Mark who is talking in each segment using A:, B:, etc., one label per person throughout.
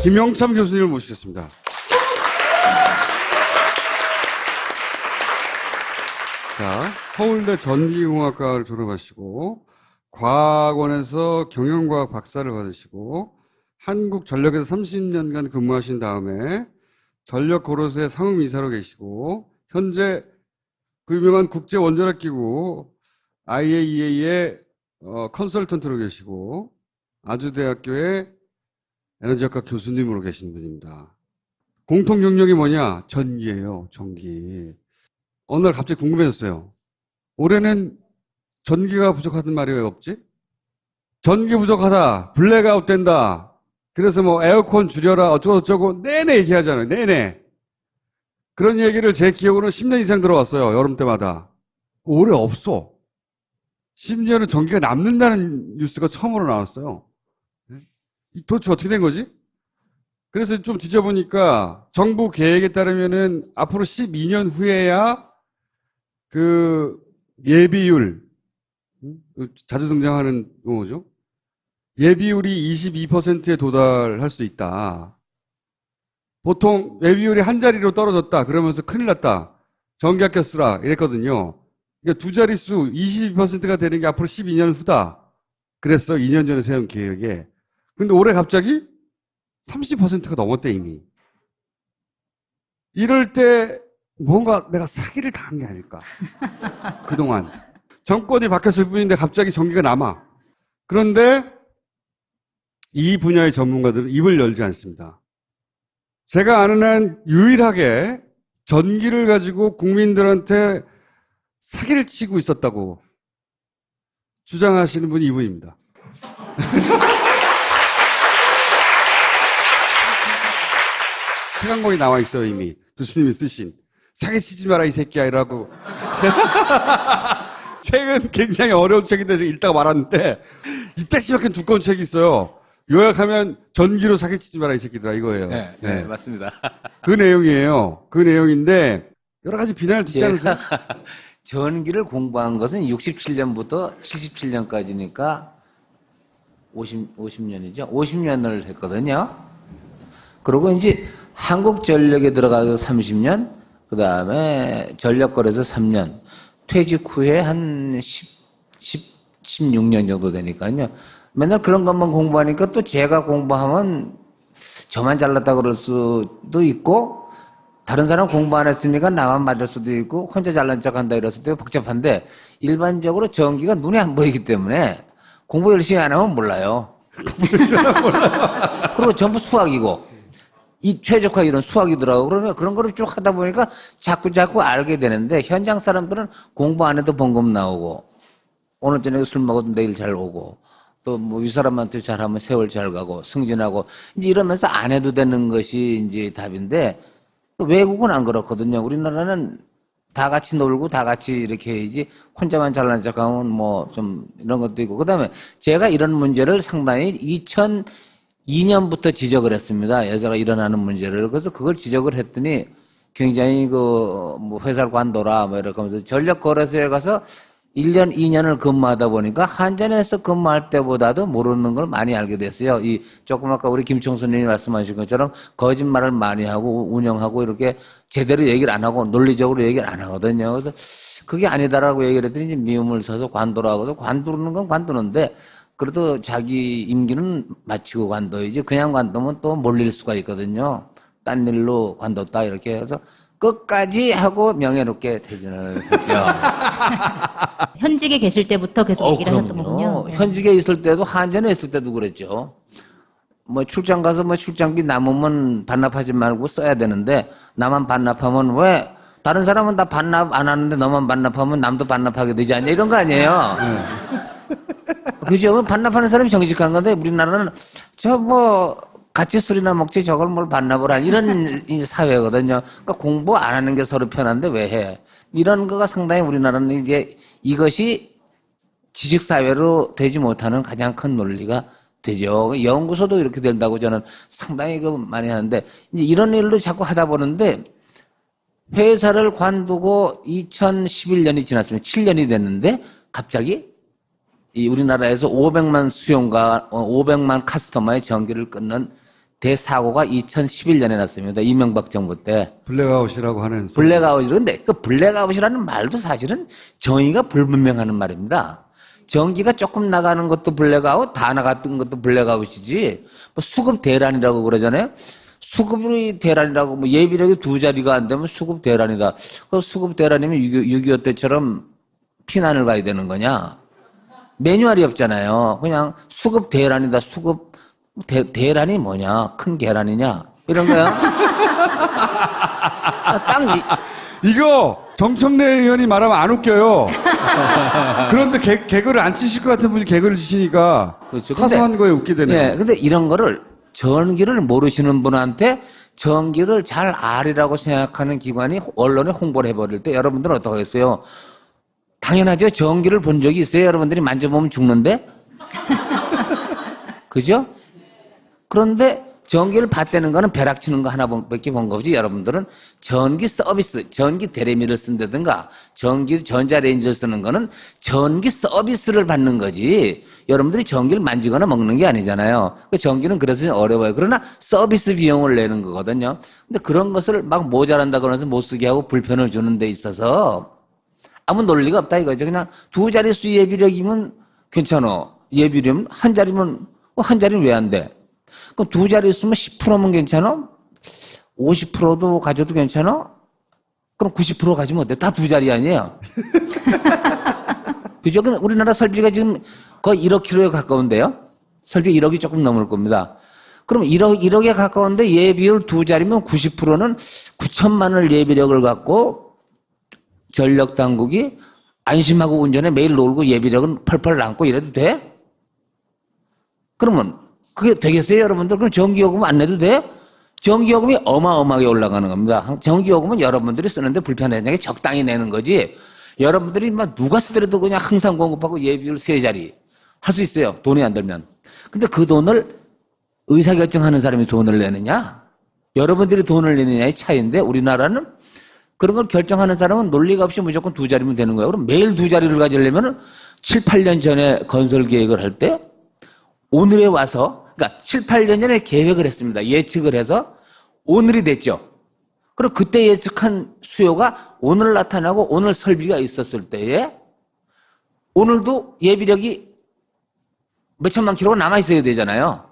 A: 김영참 교수님을 모시겠습니다. 자, 서울대 전기공학과를 졸업하시고 과학원에서 경영과학 박사를 받으시고 한국전력에서 30년간 근무하신 다음에 전력고로소의 상임이사로 계시고 현재 그 유명한 국제원자력기구 IAEA의 컨설턴트로 계시고 아주대학교의 에너지학과 교수님으로 계신 분입니다. 공통 경력이 뭐냐? 전기예요. 전기. 어느 날 갑자기 궁금해졌어요. 올해는 전기가 부족하단 말이 왜 없지? 전기 부족하다. 블랙아웃 된다. 그래서 뭐 에어컨 줄여라 어쩌고저쩌고 내내 얘기하잖아요. 내내. 그런 얘기를 제 기억으로는 10년 이상 들어왔어요. 여름 때마다. 올해 없어. 심지어는 전기가 남는다는 뉴스가 처음으로 나왔어요. 도대체 어떻게 된 거지? 그래서 좀 뒤져보니까 정부 계획에 따르면은 앞으로 12년 후에야 그 예비율, 자주 등장하는 용어죠. 예비율이 22%에 도달할 수 있다. 보통 예비율이 한 자리로 떨어졌다. 그러면서 큰일 났다. 전기 아껴 쓰라. 이랬거든요. 그러니까 두 자릿수 22%가 되는 게 앞으로 12년 후다. 그랬어. 2년 전에 세운 계획에. 근데 올해 갑자기 30%가 넘었대 이미. 이럴 때 뭔가 내가 사기를 당한 게 아닐까. 그동안. 정권이 바뀌었을 뿐인데 갑자기 전기가 남아. 그런데 이 분야의 전문가들은 입을 열지 않습니다. 제가 아는 한 유일하게 전기를 가지고 국민들한테 사기를 치고 있었다고 주장하시는 분이 이분입니다. 책 한 권이 나와 있어요, 이미. 교수님이 쓰신. 사기치지 마라, 이 새끼야, 이라고. 책은 굉장히 어려운 책인데 읽다가 말았는데, 이따시밖에 두꺼운 책이 있어요. 요약하면 전기로 사기치지 마라, 이 새끼들아, 이거예요.
B: 네, 네, 맞습니다.
A: 그 내용이에요. 그 내용인데, 여러 가지 비난을 듣지 않으세요?
B: 전기를 공부한 것은 67년부터 77년까지니까 50년이죠. 50년을 했거든요. 그리고 이제 한국전력에 들어가서 30년, 그 다음에 전력거래에서 3년, 퇴직 후에 한 16년 정도 되니까요. 맨날 그런 것만 공부하니까 또 제가 공부하면 저만 잘났다 그럴 수도 있고, 다른 사람 공부 안 했으니까 나만 맞을 수도 있고, 혼자 잘난 척 한다 이럴 수도 있고 복잡한데, 일반적으로 전기가 눈에 안 보이기 때문에 공부 열심히 안 하면 몰라요. 그리고 전부 수학이고, 이 최적화 이런 수학이더라고. 그러면 그런 거를 쭉 하다 보니까 자꾸 알게 되는데, 현장 사람들은 공부 안 해도 번금 나오고, 오늘 저녁에 술 먹어도 내일 잘 오고, 또 뭐 이 사람한테 잘하면 세월 잘 가고, 승진하고, 이제 이러면서 안 해도 되는 것이 이제 답인데, 외국은 안 그렇거든요. 우리나라는 다 같이 놀고 다 같이 이렇게 해야지, 혼자만 잘난 척하면 뭐 좀 이런 것도 있고. 그 다음에 제가 이런 문제를 상당히 2002년부터 지적을 했습니다. 여자가 일어나는 문제를. 그래서 그걸 지적을 했더니 굉장히 뭐 회사를 관둬라 뭐 이렇게 하면서 전력거래소에 가서 1년, 2년을 근무하다 보니까 한전에서 근무할 때보다도 모르는 걸 많이 알게 됐어요. 조금 아까 우리 김총수님이 말씀하신 것처럼 거짓말을 많이 하고 운영하고 이렇게 제대로 얘기를 안 하고 논리적으로 얘기를 안 하거든요. 그래서 그게 아니다라고 얘기를 했더니 이제 미움을 써서 관두라고. 관두는 건 관두는데 그래도 자기 임기는 마치고 관둬야지. 그냥 관두면 또 몰릴 수가 있거든요. 딴 일로 관뒀다 이렇게 해서 끝까지 하고 명예롭게 퇴진을 했죠.
C: 현직에 계실 때부터 계속 얘기를 하셨던 거군요.
B: 네. 현직에 있을 때도 한전에 있을 때도 그랬죠. 뭐 출장 가서 뭐 출장비 남으면 반납하지 말고 써야 되는데 나만 반납하면 왜 다른 사람은 다 반납 안 하는데 너만 반납하면 남도 반납하게 되지 않냐 이런 거 아니에요. 그죠? 반납하는 사람이 정직한 건데 우리나라는 같이 술이나 먹지 저걸 뭘 반납을 한 이런 사회거든요. 그러니까 공부 안 하는 게 서로 편한데 왜 해? 이런 거가 상당히 우리나라는 이것이 지식사회로 되지 못하는 가장 큰 논리가 되죠. 연구소도 이렇게 된다고 저는 상당히 많이 하는데 이제 이런 일로 자꾸 하다 보는데 회사를 관두고 2011년이 지났으면 7년이 됐는데 갑자기 이 우리나라에서 500만 수용가, 500만 카스터머의 전기를 끊는 대사고가 2011년에 났습니다. 이명박 정부 때.
A: 블랙아웃이라고 하는.
B: 블랙아웃이런데 그 블랙아웃이라는 말도 사실은 정의가 불분명하는 말입니다. 전기가 조금 나가는 것도 블랙아웃, 다 나갔던 것도 블랙아웃이지. 뭐 수급 대란이라고 그러잖아요. 수급이 대란이라고 뭐 예비력이 2자리가 안 되면 수급 대란이다. 그 수급 대란이면 6.25 때처럼 피난을 가야 되는 거냐? 매뉴얼이 없잖아요. 그냥 수급 대란이다. 수급 대란이 뭐냐? 큰 계란이냐? 이런 거요.
A: 이거 정청래 의원이 말하면 안 웃겨요. 그런데 개그를 안 치실 것 같은 분이 개그를 치시니까
B: 그렇죠.
A: 사소한 거에 웃게 되네요.
B: 네, 근데 이런 거를 전기를 모르시는 분한테 전기를 잘 알이라고 생각하는 기관이 언론에 홍보를 해버릴 때 여러분들은 어떻게 하겠어요? 당연하죠. 전기를 본 적이 있어요. 여러분들이 만져보면 죽는데? 그죠? 그런데 전기를 받대는 거는 벼락 치는 거 하나밖에 본 거지. 여러분들은 전기 서비스, 전기 대리미를 쓴다든가 전자레인지를 쓰는 거는 전기 서비스를 받는 거지. 여러분들이 전기를 만지거나 먹는 게 아니잖아요. 그 전기는 그래서 어려워요. 그러나 서비스 비용을 내는 거거든요. 근데 그런 것을 막 모자란다 그러면서 못 쓰게 하고 불편을 주는 데 있어서 아무 논리가 없다 이거죠. 그냥 2자릿수 예비력이면 괜찮아. 예비력이면 한 자리면 한 자리는 왜 안 돼? 그럼 2자리 있으면 10%면 괜찮아? 50%도 가져도 괜찮아? 그럼 90% 가지면 어때? 다 2자리 아니에요? 그죠? 그럼 우리나라 설비가 지금 거의 1억 킬로에 가까운데요? 설비 1억이 조금 넘을 겁니다. 그럼 1억에 가까운데 예비율 2자리면 90%는 9천만 원 예비력을 갖고 전력 당국이 안심하고 운전에 매일 놀고 예비력은 펄펄 남고 이래도 돼? 그러면 그게 되겠어요, 여러분들? 그럼 전기요금 안 내도 돼? 전기요금이 어마어마하게 올라가는 겁니다. 전기요금은 여러분들이 쓰는데 불편하게 적당히 내는 거지. 여러분들이 막 누가 쓰더라도 그냥 항상 공급하고 예비율 3자리 할 수 있어요. 돈이 안 들면. 근데 그 돈을 의사결정하는 사람이 돈을 내느냐? 여러분들이 돈을 내느냐의 차이인데 우리나라는 그런 걸 결정하는 사람은 논리가 없이 무조건 2자리면 되는 거예요. 그럼 매일 2자리를 가지려면 7, 8년 전에 건설 계획을 할 때 오늘에 와서 그러니까 7, 8년 전에 계획을 했습니다. 예측을 해서 오늘이 됐죠. 그럼 그때 예측한 수요가 오늘 나타나고 오늘 설비가 있었을 때에 오늘도 예비력이 몇천만 킬로가 남아있어야 되잖아요.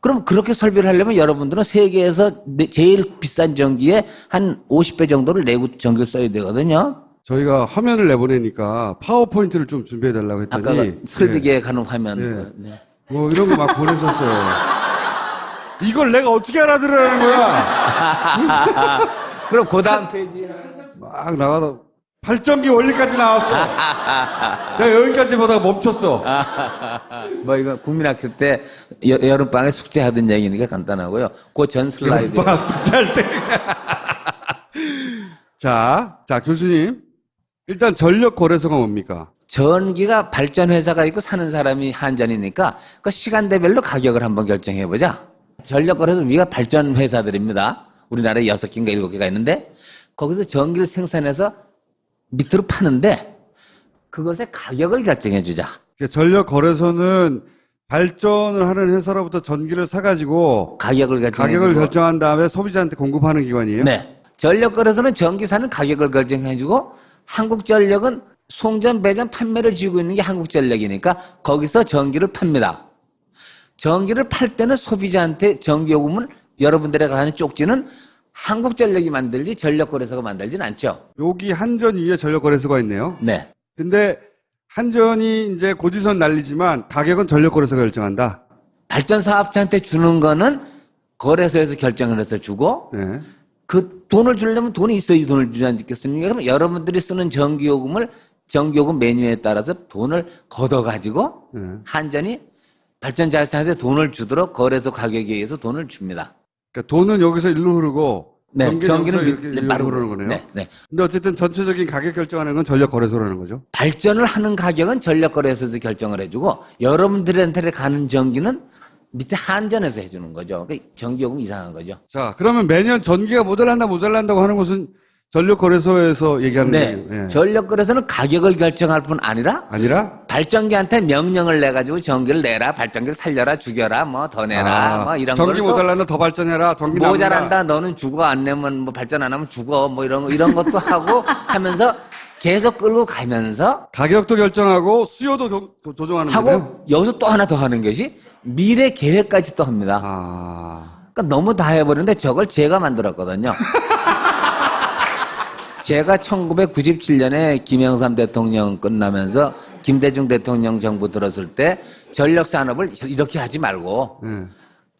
B: 그럼 그렇게 설비를 하려면 여러분들은 세계에서 제일 비싼 전기에 한 50배 정도를 내고 전기를 써야 되거든요.
A: 저희가 화면을 내보내니까 파워포인트를 좀 준비해달라고 했더니.
B: 아까 설비
A: 네.
B: 계획하는 화면.
A: 네.
B: 네.
A: 뭐 이런 거 막 보내셨어요. 이걸 내가 어떻게 알아들으라는 거야?
B: 그럼 그 다음 페이지.
A: 막 나가다 발전기 원리까지 나왔어. 내가 여기까지 보다가 멈췄어.
B: 뭐 이거 국민학교 때 여름방에 숙제하던 얘기니까 간단하고요. 그 전 슬라이드.
A: 방학 숙제할 때. 자, 교수님. 일단 전력 거래소가 뭡니까?
B: 전기가 발전회사가 있고 사는 사람이 한전이니까 그 시간대별로 가격을 한번 결정해보자. 전력거래소 위가 발전회사들입니다. 우리나라에 6개인가 7개가 있는데 거기서 전기를 생산해서 밑으로 파는데 그것의 가격을 결정해주자.
A: 전력 거래소는 발전을 하는 회사로부터 전기를 사가지고 가격을 결정한 다음에 소비자한테 공급하는 기관이에요?
B: 네. 전력거래소는 전기 사는 가격을 결정해주고 한국전력은 송전, 배전, 판매를 쥐고 있는 게 한국전력이니까 거기서 전기를 팝니다. 전기를 팔 때는 소비자한테 전기요금을 여러분들의 가는 쪽지는 한국전력이 만들지 전력거래소가 만들진 않죠.
A: 여기 한전 위에 전력거래소가 있네요.
B: 네.
A: 근데 한전이 이제 고지선 날리지만 가격은 전력거래소가 결정한다.
B: 발전사업자한테 주는 거는 거래소에서 결정을 해서 주고
A: 네.
B: 그 돈을 주려면 돈이 있어야지 돈을 주지 않겠습니까? 그럼 여러분들이 쓰는 전기요금 메뉴에 따라서 돈을 걷어가지고 한전이 발전자회사한테 돈을 주도록 거래소 가격에 의해서 돈을 줍니다.
A: 그러니까 돈은 여기서 일로 흐르고
B: 네,
A: 전기는
B: 이렇게
A: 일로 흐르는 거네요.
B: 네, 네.
A: 근데 어쨌든 전체적인 가격 결정하는 건 전력거래소라는 거죠.
B: 발전을 하는 가격은 전력거래소에서 결정을 해주고 여러분들한테 가는 전기는 밑에 한전에서 해주는 거죠. 그러니까 전기요금 이상한 거죠.
A: 자, 그러면 매년 전기가 모자란다고 하는 것은 전력거래소에서 얘기하는
B: 네.
A: 얘기예요. 예.
B: 전력거래소는 가격을 결정할 뿐 아니라
A: 아니라
B: 발전기한테 명령을 내가지고 전기를 내라, 발전기를 살려라, 죽여라, 뭐 더 내라, 뭐 이런
A: 전기
B: 걸 또
A: 모자란다 더 발전해라. 전기
B: 모자란다, 너는 죽어, 안 내면 뭐 발전 안 하면 죽어, 뭐 이런 것도 하고 하면서 계속 끌고 가면서
A: 가격도 결정하고 수요도 조정하는 거예요.
B: 하고 여기서 또 하나 더 하는 것이 미래 계획까지 또 합니다. 그러니까 너무 다 해버리는데 저걸 제가 만들었거든요. 제가 1997년에 김영삼 대통령 끝나면서 김대중 대통령 정부 들었을 때 전력산업을 이렇게 하지 말고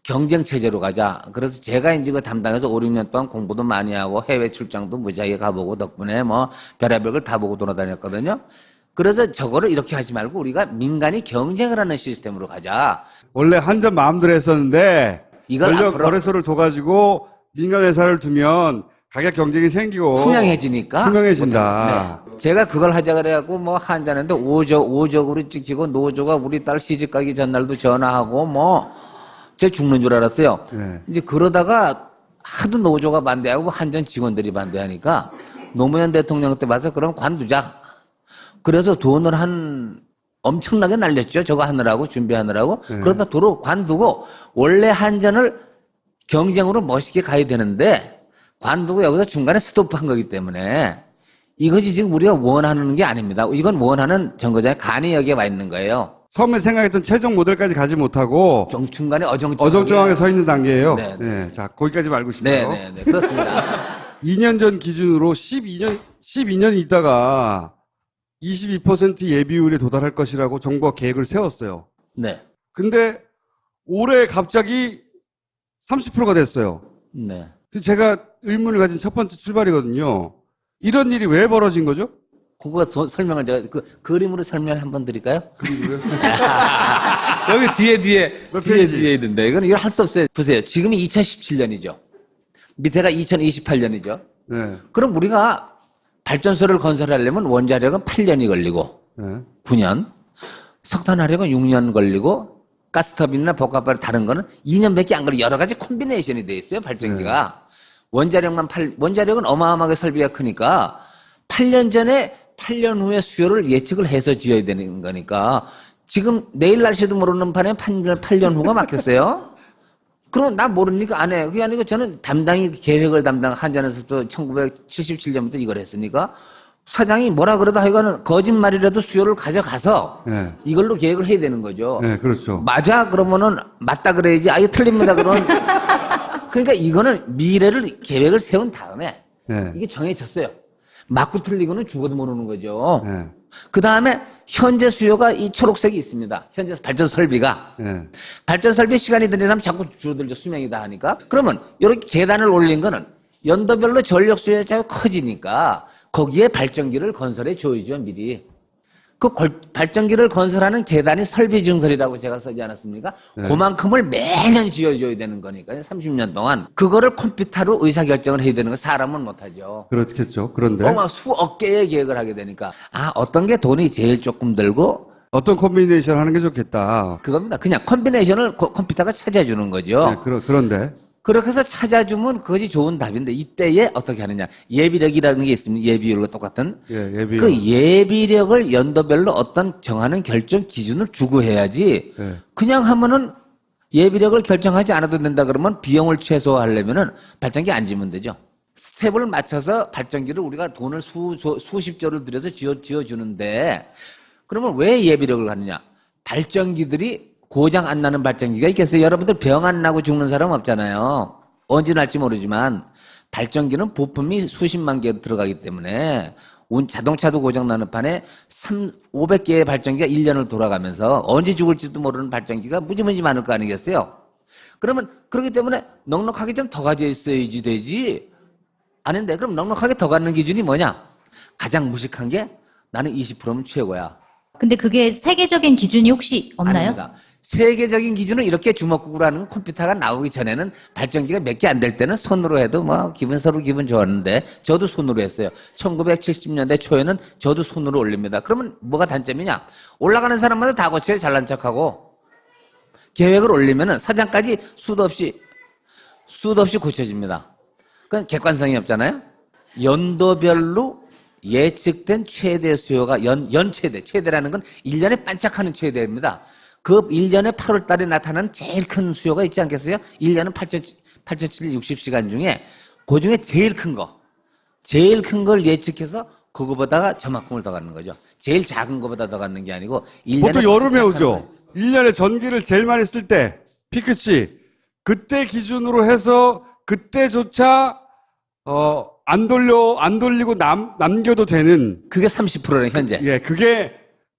B: 경쟁체제로 가자. 그래서 제가 이제 그 담당해서 5, 6년 동안 공부도 많이 하고 해외 출장도 무지하게 가보고 덕분에 뭐 별의별 걸 다 보고 돌아다녔거든요. 그래서 저거를 이렇게 하지 말고 우리가 민간이 경쟁을 하는 시스템으로 가자.
A: 원래 한전 마음대로 했었는데
B: 이걸
A: 전력
B: 앞으로
A: 거래소를 둬가지고 민간 회사를 두면 가격 경쟁이 생기고
B: 투명해지니까
A: 투명해진다.
B: 네. 제가 그걸 하자 그래갖고 뭐 한자는데 오적으로 찍히고 노조가 우리 딸 시집 가기 전날도 전화하고 뭐 제 죽는 줄 알았어요.
A: 네.
B: 이제 그러다가 하도 노조가 반대하고 한전 직원들이 반대하니까 노무현 대통령 때 봐서 그럼 관두자. 그래서 돈을 엄청나게 날렸죠. 저거 하느라고 준비하느라고. 그러다 도로 관두고 원래 한전을 경쟁으로 멋있게 가야 되는데 관두고 여기서 중간에 스톱한 거기 때문에 이것이 지금 우리가 원하는 게 아닙니다. 이건 원하는 정거장의 간이 여기에 와 있는 거예요.
A: 처음에 생각했던 최종 모델까지 가지 못하고
B: 중간에
A: 어정쩡하게 서 있는 단계예요.
B: 네,
A: 네. 자, 거기까지 말고 싶어요.
B: 네, 그렇습니다.
A: 2년 전 기준으로 12년 있다가 22% 예비율에 도달할 것이라고 정부가 계획을 세웠어요.
B: 네.
A: 근데 올해 갑자기 30%가 됐어요.
B: 네.
A: 제가 의문을 가진 첫 번째 출발이거든요. 이런 일이 왜 벌어진 거죠?
B: 그거 설명을 제가 그림으로 설명을 한번 드릴까요?
A: 그리고요.
B: 여기 뒤에
A: 몇 페이지?
B: 있는데 이건 할 수 없어요. 보세요. 지금이 2017년이죠. 밑에가 2028년이죠.
A: 네.
B: 그럼 우리가 발전소를 건설하려면 원자력은 8년이 걸리고
A: 네.
B: 9년, 석탄화력은 6년 걸리고 가스터빈이나 복합발 다른 거는 2년밖에 안 걸리고 여러 가지 콤비네이션이 돼 있어요. 발전기가. 원자력은 어마어마하게 설비가 크니까 8년 전에 8년 후에 수요를 예측을 해서 지어야 되는 거니까 지금 내일 날씨도 모르는 판에 8년 후가 막혔어요. 그럼 나 모르니까 안 해. 그게 아니고 저는 계획을 담당 한전에서부터 1977년부터 이걸 했으니까 사장이 뭐라 그래도 하여간은 거짓말이라도 수요를 가져가서
A: 네.
B: 이걸로 계획을 해야 되는 거죠.
A: 네, 그렇죠.
B: 맞아 그러면은 맞다 그래야지. 아예 틀립니다 그러면 그러니까 이거는 미래를 계획을 세운 다음에
A: 네.
B: 이게 정해졌어요. 맞고 틀리고는 죽어도 모르는 거죠.
A: 네.
B: 그 다음에 현재 수요가 이 초록색이 있습니다. 현재 발전 설비가.
A: 네.
B: 발전 설비 시간이 지나면 자꾸 줄어들죠. 수명이 다 하니까. 그러면 이렇게 계단을 올린 거는 연도별로 전력 수요가 커지니까 거기에 발전기를 건설해 줘야죠. 미리. 그 발전기를 건설하는 계단이 설비 증설이라고 제가 쓰지 않았습니까?
A: 네.
B: 그만큼을 매년 지어줘야 되는 거니까요. 30년 동안. 그거를 컴퓨터로 의사결정을 해야 되는 거 사람은 못하죠.
A: 그렇겠죠. 그런데
B: 수억 개의 계획을 하게 되니까 어떤 게 돈이 제일 조금 들고
A: 어떤 콤비네이션 하는 게 좋겠다.
B: 그겁니다. 그냥 콤비네이션을 컴퓨터가 찾아주는 거죠.
A: 네, 그런데
B: 그렇게 해서 찾아주면 그것이 좋은 답인데 이때에 어떻게 하느냐. 예비력이라는 게 있습니다. 예비율과 똑같은.
A: 예비.
B: 그 예비력을 연도별로 어떤 정하는 결정 기준을 주고 해야지
A: 네.
B: 그냥 하면은 예비력을 결정하지 않아도 된다 그러면 비용을 최소화하려면은 발전기 안 지면 되죠. 스텝을 맞춰서 발전기를 우리가 돈을 수십조를 들여서 지어주는데 그러면 왜 예비력을 하느냐. 발전기들이 고장 안 나는 발전기가 있겠어요. 여러분들 병 안 나고 죽는 사람 없잖아요. 언제 날지 모르지만 발전기는 부품이 수십만 개 들어가기 때문에 자동차도 고장 나는 판에 500개의 발전기가 1년을 돌아가면서 언제 죽을지도 모르는 발전기가 무지무지 많을 거 아니겠어요. 그러면 그렇기 때문에 넉넉하게 좀 더 가져 있어야지 되지. 아닌데 그럼 넉넉하게 더 갖는 기준이 뭐냐. 가장 무식한 게 나는 20%면 최고야.
C: 근데 그게 세계적인 기준이 혹시 없나요?
B: 아닙니다. 세계적인 기준은 이렇게 주먹구구로 하는 컴퓨터가 나오기 전에는 발전기가 몇 개 안 될 때는 손으로 해도 서로 기분 좋았는데 저도 손으로 했어요. 1970년대 초에는 저도 손으로 올립니다. 그러면 뭐가 단점이냐? 올라가는 사람마다 다 고쳐야 잘난 척하고 계획을 올리면은 사장까지 수도 없이 고쳐집니다. 그건 객관성이 없잖아요. 연도별로 예측된 최대 수요가 최대라는 건 1년에 반짝하는 최대입니다. 그 1년에 8월 달에 나타나는 제일 큰 수요가 있지 않겠어요? 1년은 8,760시간 중에 그 중에 제일 큰 걸 예측해서 그거보다가 저만큼을 더 갖는 거죠. 제일 작은 거보다 더 갖는 게 아니고 1년에
A: 보통 여름에
B: 반짝하는
A: 오죠.
B: 거예요.
A: 1년에 전기를 제일 많이 쓸 때, 피크치. 그때 기준으로 해서 그때조차 안 돌리고 남겨도 되는,
B: 그게 30%네 현재.
A: 예, 그게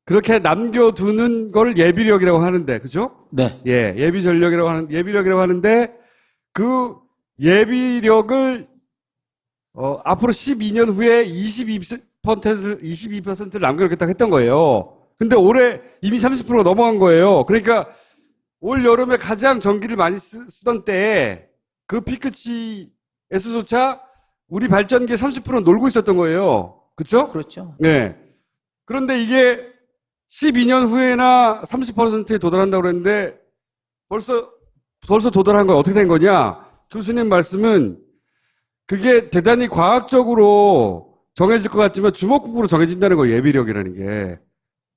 A: 그렇게 남겨두는 걸 예비력이라고 하는데, 그죠?
B: 네.
A: 예, 예비력이라고 하는데, 그 예비력을, 앞으로 12년 후에 22%를 남겨놓겠다고 했던 거예요. 근데 올해 이미 30%가 넘어간 거예요. 그러니까 올 여름에 가장 전기를 많이 쓰던 때에 그 피크치에서조차 우리 발전기에 30%는 놀고 있었던 거예요. 그쵸?
B: 그렇죠.
A: 네. 그런데 이게 12년 후에나 30%에 도달한다고 그랬는데 벌써 도달한 건 어떻게 된 거냐? 교수님 말씀은 그게 대단히 과학적으로 정해질 것 같지만 주먹국으로 정해진다는 거예요. 예비력이라는 게.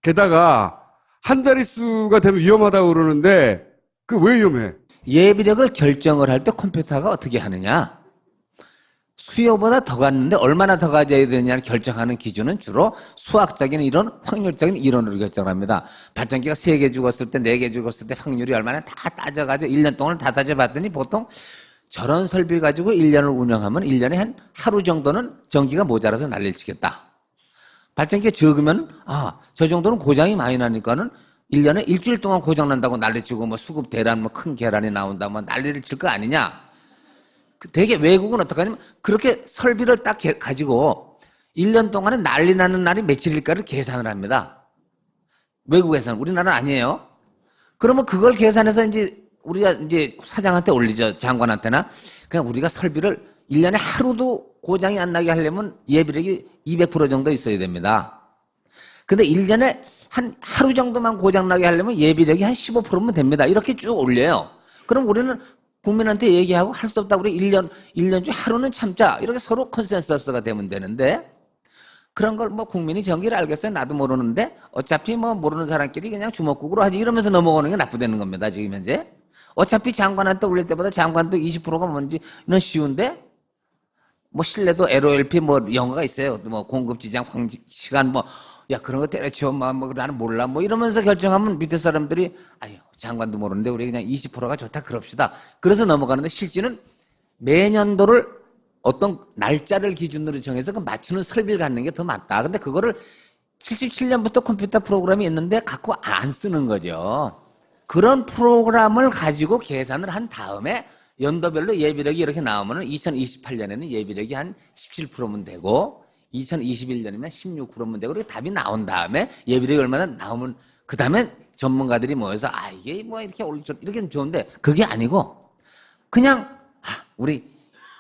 A: 게다가 한 자릿수가 되면 위험하다고 그러는데 그 왜 위험해?
B: 예비력을 결정을 할 때 컴퓨터가 어떻게 하느냐? 수요보다 더 갔는데 얼마나 더 가져야 되느냐를 결정하는 기준은 주로 수학적인 이론, 확률적인 이론으로 결정합니다. 발전기가 3개 죽었을 때, 4개 죽었을 때 확률이 얼마나 다 따져가지고 1년 동안 다 따져봤더니 보통 저런 설비 가지고 1년을 운영하면 1년에 한 하루 정도는 전기가 모자라서 난리를 치겠다. 발전기가 적으면 저 정도는 고장이 많이 나니까는 1년에 일주일 동안 고장 난다고 난리치고 뭐 수급 대란 뭐 큰 계란이 나온다 뭐 난리를 칠 거 아니냐. 되게 외국은 어떻게 하냐면 그렇게 설비를 딱 가지고 1년 동안에 난리 나는 날이 며칠일까를 계산을 합니다. 외국에서는. 우리나라는 아니에요. 그러면 그걸 계산해서 우리가 사장한테 올리죠. 장관한테나. 그냥 우리가 설비를 1년에 하루도 고장이 안 나게 하려면 예비력이 200% 정도 있어야 됩니다. 근데 1년에 한 하루 정도만 고장 나게 하려면 예비력이 한 15%면 됩니다. 이렇게 쭉 올려요. 그럼 우리는 국민한테 얘기하고 할 수 없다. 우리 1년 중 하루는 참자. 이렇게 서로 컨센서스가 되면 되는데 그런 걸 뭐 국민이 전기를 알겠어요. 나도 모르는데 어차피 뭐 모르는 사람끼리 그냥 주먹국으로 하지 이러면서 넘어가는 게 나쁘다는 겁니다. 지금 현재. 어차피 장관한테 올릴 때보다 장관도 20%가 뭔지는 쉬운데 뭐 실내도 LOLP 뭐 영어가 있어요. 뭐 공급지장 시간 뭐 야 그런 거 때려치워 뭐 나는 몰라 뭐 이러면서 결정하면 밑에 사람들이 아유 장관도 모르는데 우리 그냥 20%가 좋다 그럽시다. 그래서 넘어가는데 실제는 매년도를 어떤 날짜를 기준으로 정해서 그 맞추는 설비를 갖는 게 더 맞다. 근데 그거를 77년부터 컴퓨터 프로그램이 있는데 갖고 안 쓰는 거죠. 그런 프로그램을 가지고 계산을 한 다음에 연도별로 예비력이 이렇게 나오면은 2028년에는 예비력이 한 17%면 되고 2021년이면 16%면 되고 그렇게 답이 나온 다음에 예비력이 얼마나 나오면 그 다음에 전문가들이 모여서 이게 뭐 이렇게 이렇게 좋은데 그게 아니고 그냥 우리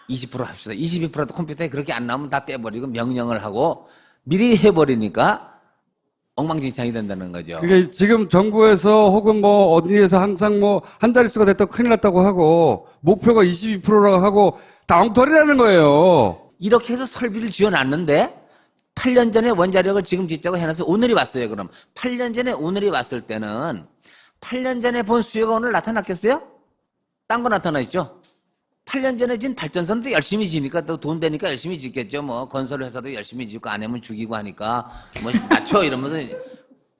B: 20% 합시다. 22%도 컴퓨터에 그렇게 안 나오면 다 빼버리고 명령을 하고 미리 해버리니까 엉망진창이 된다는 거죠.
A: 그게 지금 정부에서 혹은 뭐 어디에서 항상 뭐 한 자릿수가 됐다고 큰일 났다고 하고 목표가 22%라고 하고 다 엉터리라는 거예요.
B: 이렇게 해서 설비를 지어놨는데 8년 전에 원자력을 지금 짓자고 해놔서 오늘이 왔어요. 그럼 8년 전에 오늘이 왔을 때는 8년 전에 본 수요가 오늘 나타났겠어요? 딴 거 나타나 있죠. 8년 전에 진 발전선도 열심히 지니까 또 돈 되니까 열심히 짓겠죠. 뭐 건설 회사도 열심히 짓고 안 하면 죽이고 하니까 뭐 맞춰 이러면서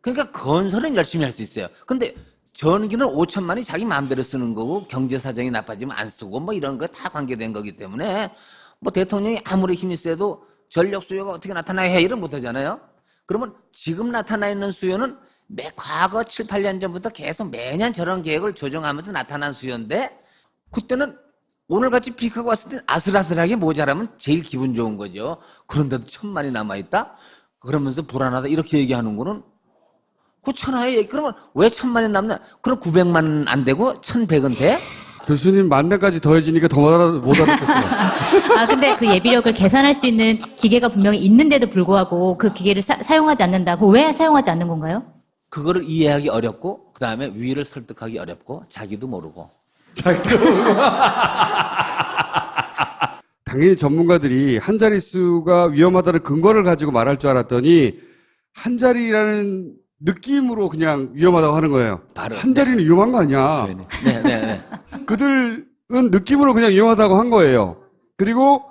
B: 그러니까 건설은 열심히 할 수 있어요. 근데 전기는 5천만이 자기 마음대로 쓰는 거고 경제 사정이 나빠지면 안 쓰고 뭐 이런 거 다 관계된 거기 때문에 뭐 대통령이 아무리 힘이 세도 전력 수요가 어떻게 나타나야 해 이런 못 하잖아요. 그러면 지금 나타나 있는 수요는 과거 7, 8년 전부터 계속 매년 저런 계획을 조정하면서 나타난 수요인데 그때는 오늘같이 피크가 왔을 때 아슬아슬하게 모자라면 제일 기분 좋은 거죠. 그런데도 1,000만이 남아있다? 그러면서 불안하다 이렇게 얘기하는 거는 그 천하의 얘기. 그러면 왜 1,000만이 남나? 그럼 900만 안 되고 1,100은 돼?
A: 교수님 만대까지 더해지니까 더 못 알아듣겠어요.
C: 근데 그 예비력을 계산할 수 있는 기계가 분명히 있는데도 불구하고 그 기계를 사용하지 않는다고 왜 사용하지 않는 건가요?
B: 그거를 이해하기 어렵고 그 다음에 위를 설득하기 어렵고 자기도 모르고.
A: 당연히 전문가들이 한 자릿수가 위험하다는 근거를 가지고 말할 줄 알았더니 한 자리라는 느낌으로 그냥 위험하다고 하는 거예요.
B: 바로,
A: 한 자리는 위험한 거 아니야.
B: 네.
A: 그들은 느낌으로 그냥 위험하다고 한 거예요. 그리고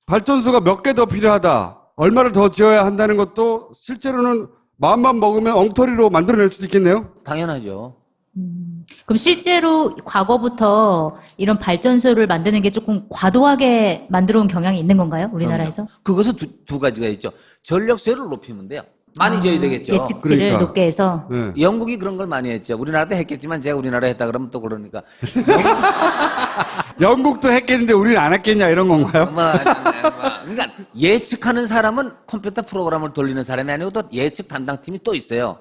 A: 발전소가 몇 개 더 필요하다. 얼마를 더 지어야 한다는 것도 실제로는 마음만 먹으면 엉터리로 만들어낼 수도 있겠네요.
B: 당연하죠.
C: 그럼 실제로 과거부터 이런 발전소를 만드는 게 조금 과도하게 만들어 온 경향이 있는 건가요? 우리나라에서?
B: 그것은 두 가지가 있죠. 전력수요를 높이면 돼요. 많이 지어야 되겠죠.
C: 예측치를
A: 그러니까.
C: 높게 해서.
A: 네.
B: 영국이 그런 걸 많이 했죠. 우리나라도 했겠지만 제가 우리나라 했다 그러면 또 그러니까.
A: 영국도 했겠는데 우리는 안 했겠냐 이런 건가요?
B: 그러니까 예측하는 사람은 컴퓨터 프로그램을 돌리는 사람이 아니고 또 예측 담당팀이 또 있어요.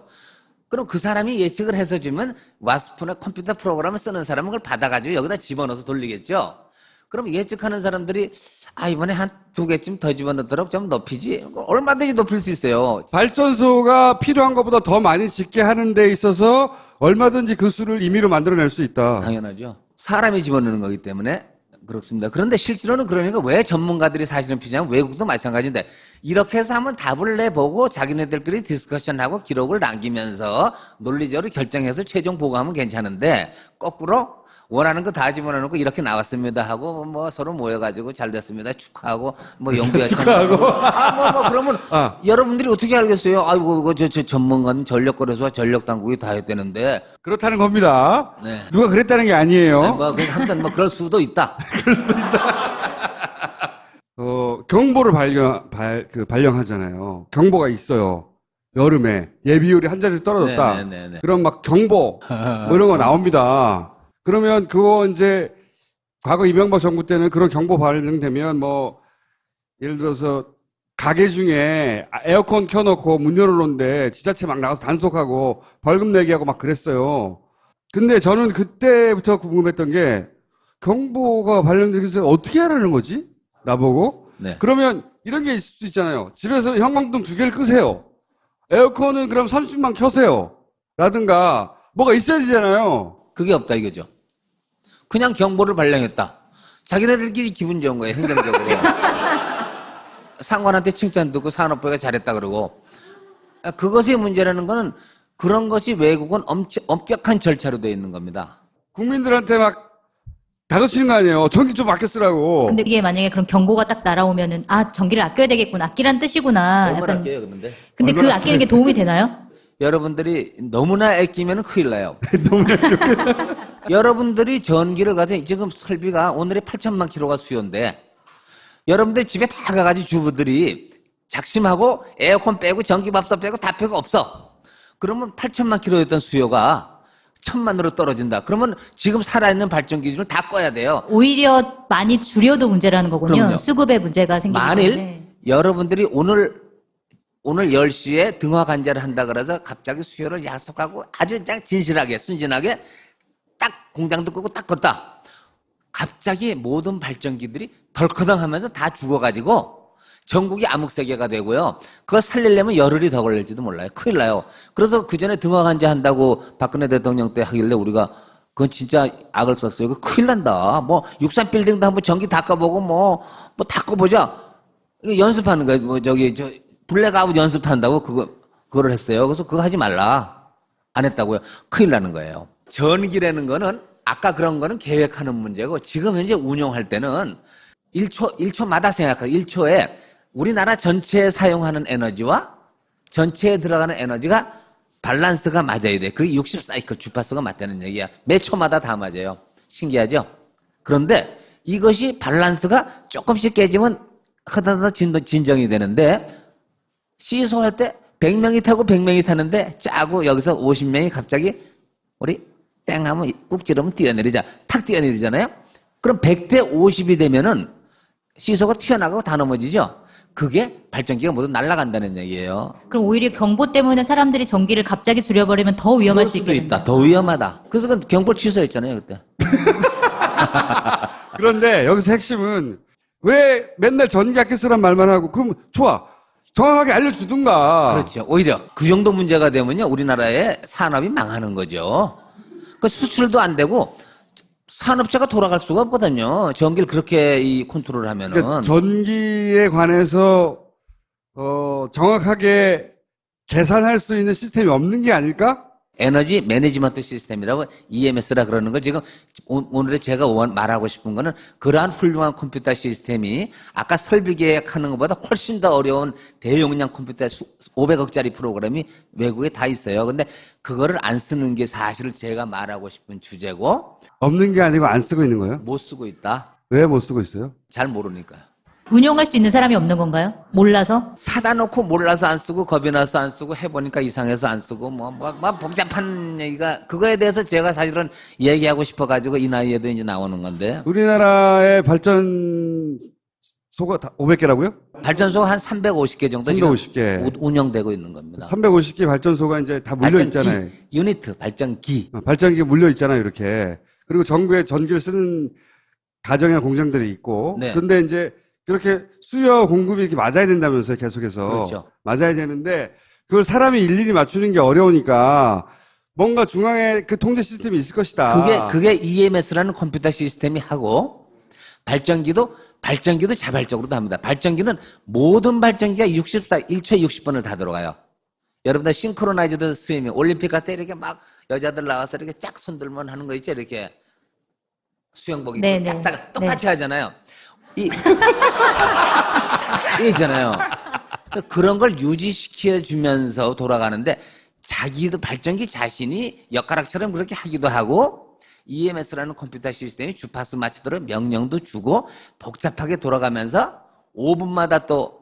B: 그럼 그 사람이 예측을 해서 주면 와스프나 컴퓨터 프로그램을 쓰는 사람은 그걸 받아가지고 여기다 집어넣어서 돌리겠죠. 그럼 예측하는 사람들이 이번에 한 2개쯤 더 집어넣도록 좀 높이지. 얼마든지 높일 수 있어요.
A: 발전소가 필요한 것보다 더 많이 짓게 하는 데 있어서 얼마든지 그 수를 임의로 만들어낼 수 있다.
B: 당연하죠. 사람이 집어넣는 거기 때문에 그렇습니다. 그런데 실제로는 그러니까 왜 전문가들이 사실은 필요하냐면 외국도 마찬가지인데 이렇게 해서 한번 답을 내보고 자기네들끼리 디스커션하고 기록을 남기면서 논리적으로 결정해서 최종 보고하면 괜찮은데 거꾸로 원하는 거 다 집어넣고 이렇게 나왔습니다 하고 뭐 서로 모여가지고 잘 됐습니다 축하하고 뭐 영비가
A: 축하하고
B: 그러면 여러분들이 어떻게 알겠어요? 아이고 저 전문가는 전력거래소와 전력당국이 다 했다는데
A: 그렇다는 겁니다.
B: 네.
A: 누가 그랬다는 게 아니에요.
B: 아무튼 뭐 그럴 수도 있다.
A: 그럴 수도 있다. 경보를 발령하잖아요. 경보가 있어요. 여름에 예비율이 한 자리 떨어졌다.
B: 네네네.
A: 그럼 막 경보 뭐 이런 거 나옵니다. 그러면 그거 이제 과거 이명박 정부 때는 그런 경보 발령되면 뭐 예를 들어서 가게 중에 에어컨 켜놓고 문 열어놓는데 지자체 막 나가서 단속하고 벌금 내기 하고 막 그랬어요. 근데 저는 그때부터 궁금했던 게 경보가 발령돼서 어떻게 하라는 거지? 나보고?
B: 네.
A: 그러면 이런 게 있을 수 있잖아요. 집에서 형광등 2개를 끄세요. 에어컨은 그럼 30만 켜세요. 라든가 뭐가 있어야 되잖아요.
B: 그게 없다 이거죠. 그냥 경보를 발령했다. 자기네들끼리 기분 좋은 거예요, 행정적으로. 상관한테 칭찬 듣고 산업부가 잘했다 그러고. 그것의 문제라는 거는 그런 것이 외국은 엄격한 절차로 되어 있는 겁니다.
A: 국민들한테 막 다그치는 거 아니에요. 전기 좀 아껴 쓰라고.
C: 근데 이게 만약에 그런 경고가 딱 날아오면은 전기를 아껴야 되겠구나. 아끼란 뜻이구나.
B: 얼마나
C: 약간.
B: 아껴요, 근데?
C: 근데 그
A: 얼마나
C: 아끼는 게 도움이 되나요?
B: 여러분들이 너무나 아끼면 큰일 나요. 여러분들이 전기를 가지고 지금 설비가 오늘이 8천만 킬로가 수요인데 여러분들 집에 다 가가지고 주부들이 작심하고 에어컨 빼고 전기밥솥 빼고 다 빼고 없어. 그러면 8천만 킬로였던 수요가 1,000만으로 떨어진다. 그러면 지금 살아있는 발전 기준을 다 꺼야 돼요.
C: 오히려 많이 줄여도 문제라는 거군요.
B: 그럼요.
C: 수급의 문제가 생기는
B: 만일
C: 건데.
B: 여러분들이 오늘 10시에 등화 관제를 한다 그래서 갑자기 수요를 약속하고 아주 그냥 진실하게 순진하게 딱 공장도 끄고 딱 껐다. 갑자기 모든 발전기들이 덜커덩 하면서 다 죽어가지고 전국이 암흑세계가 되고요. 그걸 살리려면 열흘이 더 걸릴지도 몰라요. 큰일 나요. 그래서 그 전에 등화 관제 한다고 박근혜 대통령 때 하길래 우리가 그건 진짜 악을 썼어요. 그 큰일 난다. 뭐 63 빌딩도 한번 전기 다 꺼보고 뭐 다 꺼보자. 이거 연습하는 거예요. 뭐 블랙아웃 연습한다고 그거를 했어요. 그래서 그거 하지 말라. 안 했다고요. 큰일 나는 거예요. 전기라는 거는 아까 그런 거는 계획하는 문제고 지금 현재 운용할 때는 1초마다 생각해요. 1초에 우리나라 전체에 사용하는 에너지와 전체에 들어가는 에너지가 밸런스가 맞아야 돼. 그게 60사이클 주파수가 맞다는 얘기야. 매 초마다 다 맞아요. 신기하죠? 그런데 이것이 밸런스가 조금씩 깨지면 하다하다 진정이 되는데 시소할 때 100명이 타고 100명이 타는데 짜고 여기서 50명이 갑자기 우리 땡 하면 꾹 찌르면 뛰어내리자. 탁 뛰어내리잖아요. 그럼 100대 50이 되면은 시소가 튀어나가고 다 넘어지죠. 그게 발전기가 모두 날아간다는 얘기예요.
C: 그럼 오히려 경보 때문에 사람들이 전기를 갑자기 줄여버리면 더 위험할 수
B: 수도
C: 있겠다.
B: 있다. 더 위험하다. 그래서 그 경보를 취소했잖아요 그때.
A: 그런데 여기서 핵심은 왜 맨날 전기 아껴 쓰란 말만 하고 그럼 좋아. 정확하게 알려주든가.
B: 그렇죠. 오히려 그 정도 문제가 되면요 우리나라의 산업이 망하는 거죠. 그 수출도 안 되고 산업체가 돌아갈 수가 없거든요. 전기를 그렇게 이 컨트롤하면은.
A: 그러니까 전기에 관해서 정확하게 계산할 수 있는 시스템이 없는 게 아닐까?
B: 에너지 매니지먼트 시스템이라고 EMS라 그러는 걸 지금 오늘의 제가 말하고 싶은 거는 그러한 훌륭한 컴퓨터 시스템이 아까 설비 계획하는 것보다 훨씬 더 어려운 대용량 컴퓨터 500억짜리 프로그램이 외국에 다 있어요. 근데 그거를 안 쓰는 게 사실 제가 말하고 싶은 주제고
A: 없는 게 아니고 안 쓰고 있는 거예요?
B: 못 쓰고 있다.
A: 왜 못 쓰고 있어요?
B: 잘 모르니까요.
C: 운용할 수 있는 사람이 없는 건가요? 몰라서?
B: 사다 놓고 몰라서 안 쓰고 겁이 나서 안 쓰고 해보니까 이상해서 안 쓰고 뭐 복잡한 얘기가 그거에 대해서 제가 사실은 얘기하고 싶어가지고 이 나이에도 이제 나오는 건데
A: 우리나라의 발전소가 다 500개라고요?
B: 발전소가 한 350개 정도
A: 350개.
B: 지금 운영되고 있는 겁니다.
A: 350개 발전소가 이제 다 물려 있잖아요.
B: 유니트 발전기.
A: 발전기가 물려 있잖아요, 이렇게. 그리고 전국에 전기를 쓰는 가정이나 공장들이 있고.
B: 네.
A: 그런데 이제 그렇게 수요와 공급이 이렇게 맞아야 된다면서요, 계속해서.
B: 그렇죠.
A: 맞아야 되는데 그걸 사람이 일일이 맞추는 게 어려우니까 뭔가 중앙에 그 통제 시스템이 있을 것이다.
B: 그게 EMS라는 컴퓨터 시스템이 하고 발전기도 자발적으로도 합니다. 발전기는 모든 발전기가 1초에 60번을 다 들어가요. 여러분들 싱크로나이즈드 스위밍 올림픽 갈 때 이렇게 막 여자들 나와서 이렇게 쫙 손들면 하는 거 있죠, 이렇게 수영복 입고
C: 네네.
B: 딱딱 똑같이 하잖아요. 이 있잖아요. 그런 걸 유지시켜 주면서 돌아가는데 자기도 발전기 자신이 엿가락처럼 그렇게 하기도 하고 EMS라는 컴퓨터 시스템이 주파수 맞추도록 명령도 주고 복잡하게 돌아가면서 5분마다 또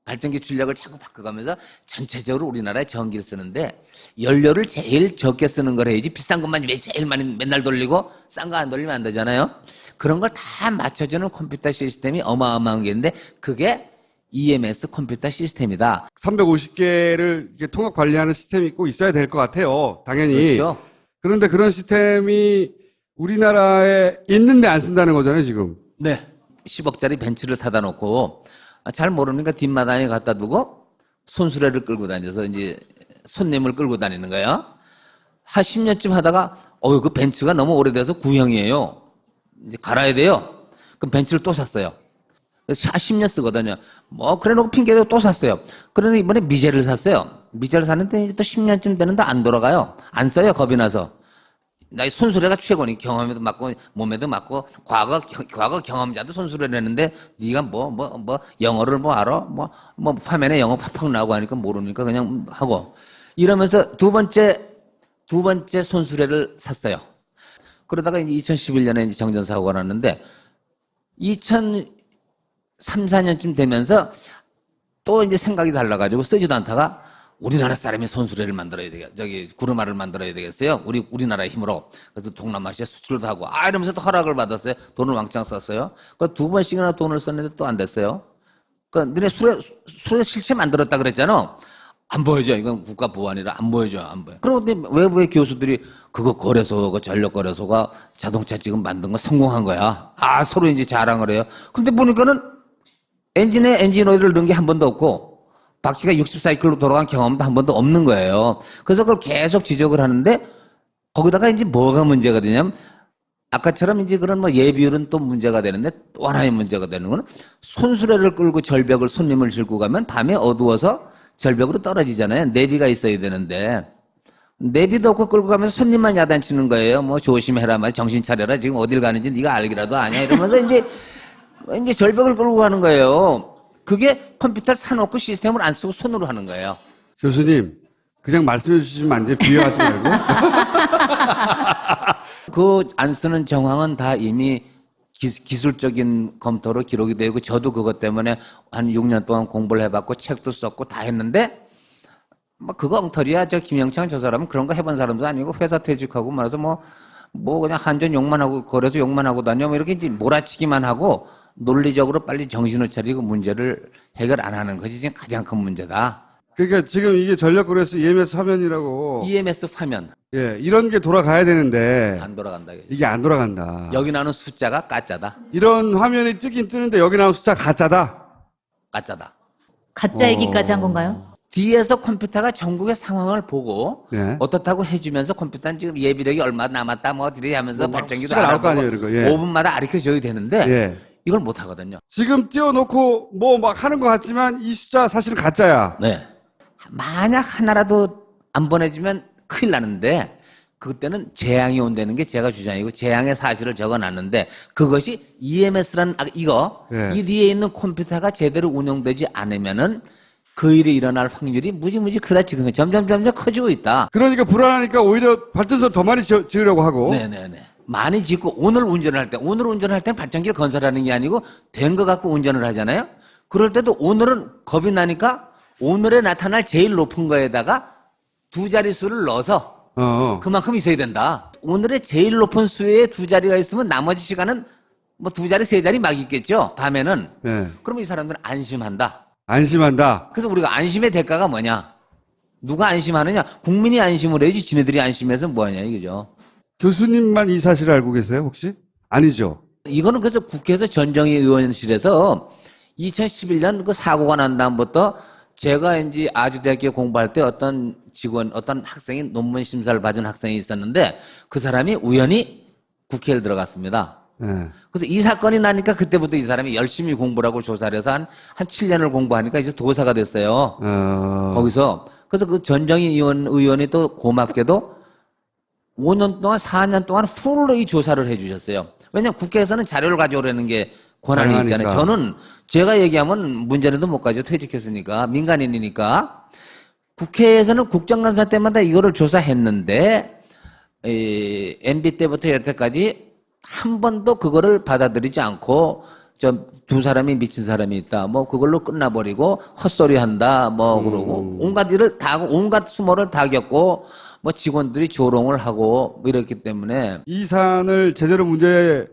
B: 발전기 출력을 자꾸 바꿔가면서 전체적으로 우리나라에 전기를 쓰는데 연료를 제일 적게 쓰는 걸 해야지 비싼 것만 왜 제일 많이 맨날 돌리고 싼 거 안 돌리면 안 되잖아요. 그런 걸 다 맞춰주는 컴퓨터 시스템이 어마어마한 게 있는데 그게 EMS 컴퓨터 시스템이다.
A: 350개를 통합 관리하는 시스템이 꼭 있어야 될 것 같아요. 당연히.
B: 그렇죠.
A: 그런데 그런 시스템이 우리나라에 있는데 안 쓴다는 거잖아요, 지금.
B: 네. 10억짜리 벤츠를 사다 놓고 잘 모르니까 뒷마당에 갖다 두고 손수레를 끌고 다녀서 이제 손님을 끌고 다니는 거예요. 한 10년쯤 하다가 그 벤츠가 너무 오래돼서 구형이에요. 이제 갈아야 돼요. 그럼 벤츠를 또 샀어요. 그래서 10년 쓰거든요. 그래 놓고 핑계대고 또 샀어요. 그러니 이번에 미제를 샀어요. 미제를 샀는데 이제 또 10년쯤 되는데 안 돌아가요. 안 써요. 겁이 나서. 나의 손수레가 최고니 경험에도 맞고 몸에도 맞고 과거 경험자도 손수레를 했는데 네가 영어를 알아? 화면에 영어 팍팍 나오고 하니까 모르니까 그냥 하고 이러면서 두 번째 손수레를 샀어요. 그러다가 이제 2011년에 이제 정전사고가 났는데 2003, 4년쯤 되면서 또 이제 생각이 달라가지고 쓰지도 않다가 우리나라 사람이 손수레를 만들어야 되겠, 구르마를 만들어야 되겠어요. 우리나라의 힘으로. 그래서 동남아시아 수출도 하고, 이러면서 또 허락을 받았어요. 돈을 왕창 썼어요. 그 두 번씩이나 돈을 썼는데 또 안 됐어요. 너네 수레 실체 만들었다 그랬잖아. 안 보여줘. 이건 국가 보안이라 안 보여줘. 안 보여. 그런데 외부의 교수들이 그거 전력 거래소가 자동차 지금 만든 거 성공한 거야. 서로 이제 자랑을 해요. 근데 보니까는 엔진에 엔진 오일을 넣은 게 한 번도 없고, 바퀴가 60사이클로 돌아간 경험도 한 번도 없는 거예요. 그래서 그걸 계속 지적을 하는데 거기다가 이제 뭐가 문제가 되냐면 아까처럼 이제 그런 예비율은 또 문제가 되는데 또 하나의 문제가 되는 거는 손수레를 끌고 절벽을 손님을 싣고 가면 밤에 어두워서 절벽으로 떨어지잖아요. 내비가 있어야 되는데 내비도 없고 끌고 가면서 손님만 야단치는 거예요. 조심해라, 정신 차려라. 지금 어딜 가는지 네가 알기라도 아냐 이러면서 이제 절벽을 끌고 가는 거예요. 그게 컴퓨터를 사놓고 시스템을 안 쓰고 손으로 하는 거예요.
A: 교수님, 그냥 말씀해 주시면 안 돼요? 비하하지 말고.
B: 그 안 쓰는 정황은 다 이미 기술적인 검토로 기록이 되고 저도 그것 때문에 한 6년 동안 공부를 해봤고 책도 썼고 다 했는데 그거 엉터리야. 김영창 저 사람은 그런 거 해본 사람도 아니고 회사 퇴직하고 말해서 그냥 한전 욕만 하고 거래소 욕만 하고 다녀 이렇게 이제 몰아치기만 하고 논리적으로 빨리 정신을 차리고 문제를 해결 안 하는 것이 지금 가장 큰 문제다.
A: 그러니까 지금 이게 전력거래소 EMS 화면이라고.
B: EMS 화면.
A: 예, 이런 게 돌아가야 되는데.
B: 안 돌아간다.
A: 이게 안 돌아간다.
B: 여기 나오는 숫자가 가짜다.
A: 이런 화면이 뜨긴 뜨는데 여기 나오는 숫자 가짜다.
B: 가짜다.
C: 가짜 얘기까지 한 건가요?
B: 뒤에서 컴퓨터가 전국의 상황을 보고
A: 예.
B: 어떻다고 해주면서 컴퓨터는 지금 예비력이 얼마 남았다 뭐 어디래 하면서
A: 뭐
B: 발전기도
A: 숫자가 나올 거
B: 알아보고
A: 아니에요, 이런 거. 예.
B: 5분마다 가르쳐줘야 되는데
A: 예.
B: 이걸 못 하거든요.
A: 지금 띄워놓고 뭐 막 하는 것 같지만 이 숫자 사실은 가짜야.
B: 네. 만약 하나라도 안 보내주면 큰일 나는데 그때는 재앙이 온다는 게 제가 주장이고 재앙의 사실을 적어놨는데 그것이 EMS라는 이거
A: 예.
B: 이 뒤에 있는 컴퓨터가 제대로 운영되지 않으면은 그 일이 일어날 확률이 무지무지 크다 지금 점점 커지고 있다.
A: 그러니까 불안하니까 오히려 발전소를 더 많이 지으려고 하고.
B: 네네네. 많이 짓고 오늘 운전할 때는 발전기를 건설하는 게 아니고 된 거 갖고 운전을 하잖아요. 그럴 때도 오늘은 겁이 나니까 오늘에 나타날 제일 높은 거에다가 두 자릿수를 넣어서 그만큼 있어야 된다. 오늘의 제일 높은 수에 두 자리가 있으면 나머지 시간은 뭐 두 자리, 세 자리 막 있겠죠. 밤에는.
A: 예.
B: 그러면 이 사람들은 안심한다.
A: 안심한다.
B: 그래서 우리가 안심의 대가가 뭐냐? 누가 안심하느냐? 국민이 안심을 해야지 지네들이 안심해서 뭐하냐 이거죠.
A: 교수님만 이 사실을 알고 계세요, 혹시? 아니죠.
B: 이거는 그래서 국회에서 전정희 의원실에서 2011년 그 사고가 난 다음부터 제가 이제 아주대학교 공부할 때 어떤 학생이 논문 심사를 받은 학생이 있었는데 그 사람이 우연히 국회에 들어갔습니다.
A: 예.
B: 그래서 이 사건이 나니까 그때부터 이 사람이 열심히 공부를 하고 조사를 해서 한 7년을 공부하니까 이제 도사가 됐어요. 거기서. 그래서 그 전정희 의원이 또 고맙게도 5년 동안, 4년 동안 풀로 이 조사를 해 주셨어요. 왜냐면 국회에서는 자료를 가져오라는 게 권한이 있잖아요. 저는 제가 얘기하면 문제는도 못 가죠. 퇴직했으니까. 민간인이니까. 국회에서는 국정감사 때마다 이거를 조사했는데, MB 때부터 여태까지 한 번도 그거를 받아들이지 않고, 두 사람이 미친 사람이 있다. 뭐, 그걸로 끝나버리고, 헛소리 한다. 뭐, 그러고, 온갖 일을 다 하고, 온갖 수모를 다 겪고, 뭐, 직원들이 조롱을 하고, 뭐 이랬기 때문에.
A: 이 사안을 제대로 문제를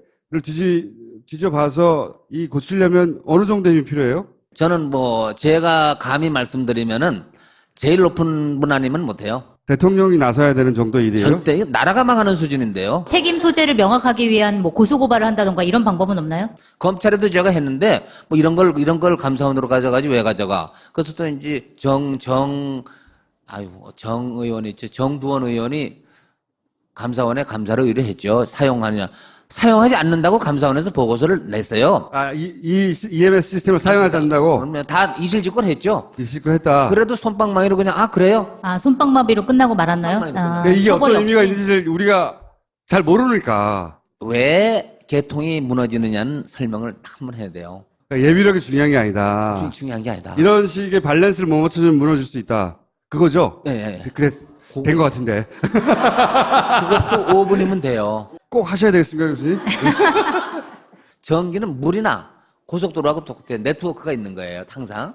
A: 뒤져봐서 고치려면 어느 정도 힘이 필요해요?
B: 저는 뭐, 제가 감히 말씀드리면은, 제일 높은 분 아니면 못해요.
A: 대통령이 나서야 되는 정도 일이에요?
B: 절대 나라가 망하는 수준인데요.
C: 책임 소재를 명확하기 위한 뭐 고소고발을 한다던가 이런 방법은 없나요?
B: 검찰에도 제가 했는데 뭐 이런 걸 감사원으로 가져가지 왜 가져가? 그래서 또 이제 정 의원이 있죠. 정두원 의원이 감사원에 감사를 의뢰했죠. 사용하지 않는다고 감사원에서 보고서를 냈어요.
A: 이 EMS 시스템을 사용하지 않는다고?
B: 그러면 다 이실직고를 했죠.
A: 이실고 했다.
B: 그래도 손방망이로 그냥 그래요?
C: 손방마비로 끝나고 말았나요?
A: 그러니까 이게
C: 처벌
A: 어떤 의미가
C: 없이.
A: 있는지를 우리가 잘 모르니까.
B: 왜 개통이 무너지느냐는 설명을 딱 한번 해야 돼요.
A: 그러니까 예비력이 중요한 게 아니다.
B: 중요한 게 아니다.
A: 이런 식의 밸런스를 못 맞춰주면 무너질 수 있다. 그거죠?
B: 네.
A: 된 것 같은데.
B: 그것도 5분이면 돼요.
A: 꼭 하셔야 되겠습니까, 교수님?
B: 전기는 물이나 고속도로하고 똑같아요. 네트워크가 있는 거예요, 항상.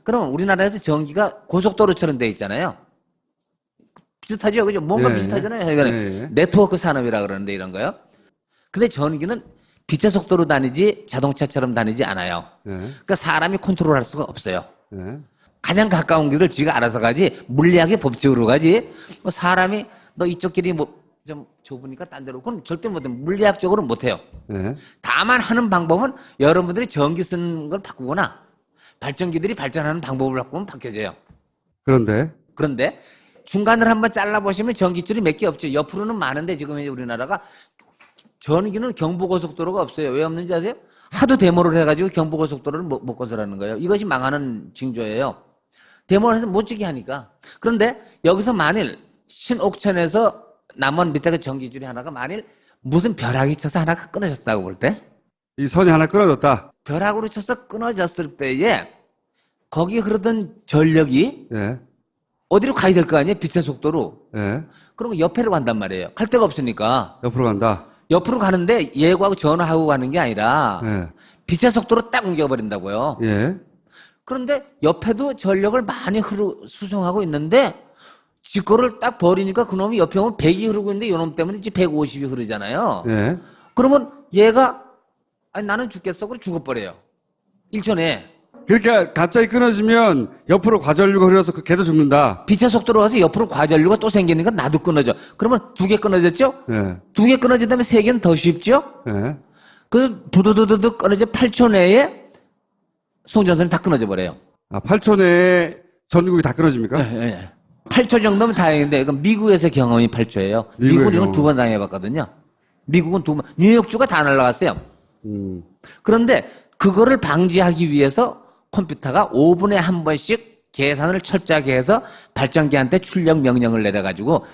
B: 그러면 우리나라에서 전기가 고속도로처럼 돼 있잖아요. 비슷하죠, 그죠? 뭔가
A: 네.
B: 비슷하잖아요. 이거는 네트워크 산업이라 그러는데 이런 거요. 근데 전기는 빛의 속도로 다니지 자동차처럼 다니지 않아요. 그러니까 사람이 컨트롤할 수가 없어요. 가장 가까운 길을 지가 알아서 가지 물리학의 법칙으로 가지 뭐 사람이 너 이쪽 길이 뭐 좀 좁으니까 딴 데로 그건 절대 못해. 물리학적으로 못해요. 다만 하는 방법은 여러분들이 전기 쓰는 걸 바꾸거나 발전기들이 발전하는 방법을 바꾸면 바뀌어져요. 그런데 중간을 한번 잘라보시면 전기줄이 몇 개 없죠. 옆으로는 많은데 지금 우리나라가 전기는 경부고속도로가 없어요. 왜 없는지 아세요? 하도 데모를 해가지고 경부고속도로를 못 건설하는 거예요. 이것이 망하는 징조예요. 데모를 해서 못 지게 하니까. 그런데 여기서 만일 신옥천에서 남원 밑에 그 전기줄이 하나가 만일 무슨 벼락이 쳐서 하나가 끊어졌다고 볼 때?
A: 이 선이 하나 끊어졌다.
B: 벼락으로 쳐서 끊어졌을 때에 거기 흐르던 전력이 어디로 가야 될 거 아니에요? 빛의 속도로. 그러면 옆에로 간단 말이에요. 갈 데가 없으니까.
A: 옆으로 간다.
B: 옆으로 가는데 얘하고 전화하고 가는 게 아니라 빛의 속도로 딱 옮겨버린다고요. 그런데 옆에도 전력을 많이 수송하고 있는데 지 거를 딱 버리니까 그놈이 옆에 오면 100이 흐르고 있는데 이놈 때문에 이제 150이 흐르잖아요. 그러면 얘가 아니 나는 죽겠어. 그래 죽어버려요. 1초 내에.
A: 그러니까 갑자기 끊어지면 옆으로 과전류가 흐려서 그 걔도 죽는다.
B: 빛의 속도로 가서 옆으로 과전류가 또 생기니까 나도 끊어져. 그러면 2개 끊어졌죠? 2개 끊어진 다음에 3개는 더 쉽죠? 그래서 두두두두두 끊어져 8초 내에 송전선이 다 끊어져 버려요.
A: 8초 내에 전국이 다 끊어집니까?
B: 예. 8초 정도면 다행인데, 이건 미국에서 경험이 8초예요. 미국은 이건 2번 당해봤거든요. 미국은 2번, 뉴욕주가 다 날라갔어요. 그런데 그거를 방지하기 위해서 컴퓨터가 5분에 한 번씩 계산을 철저하게 해서 발전기한테 출력 명령을 내려가지고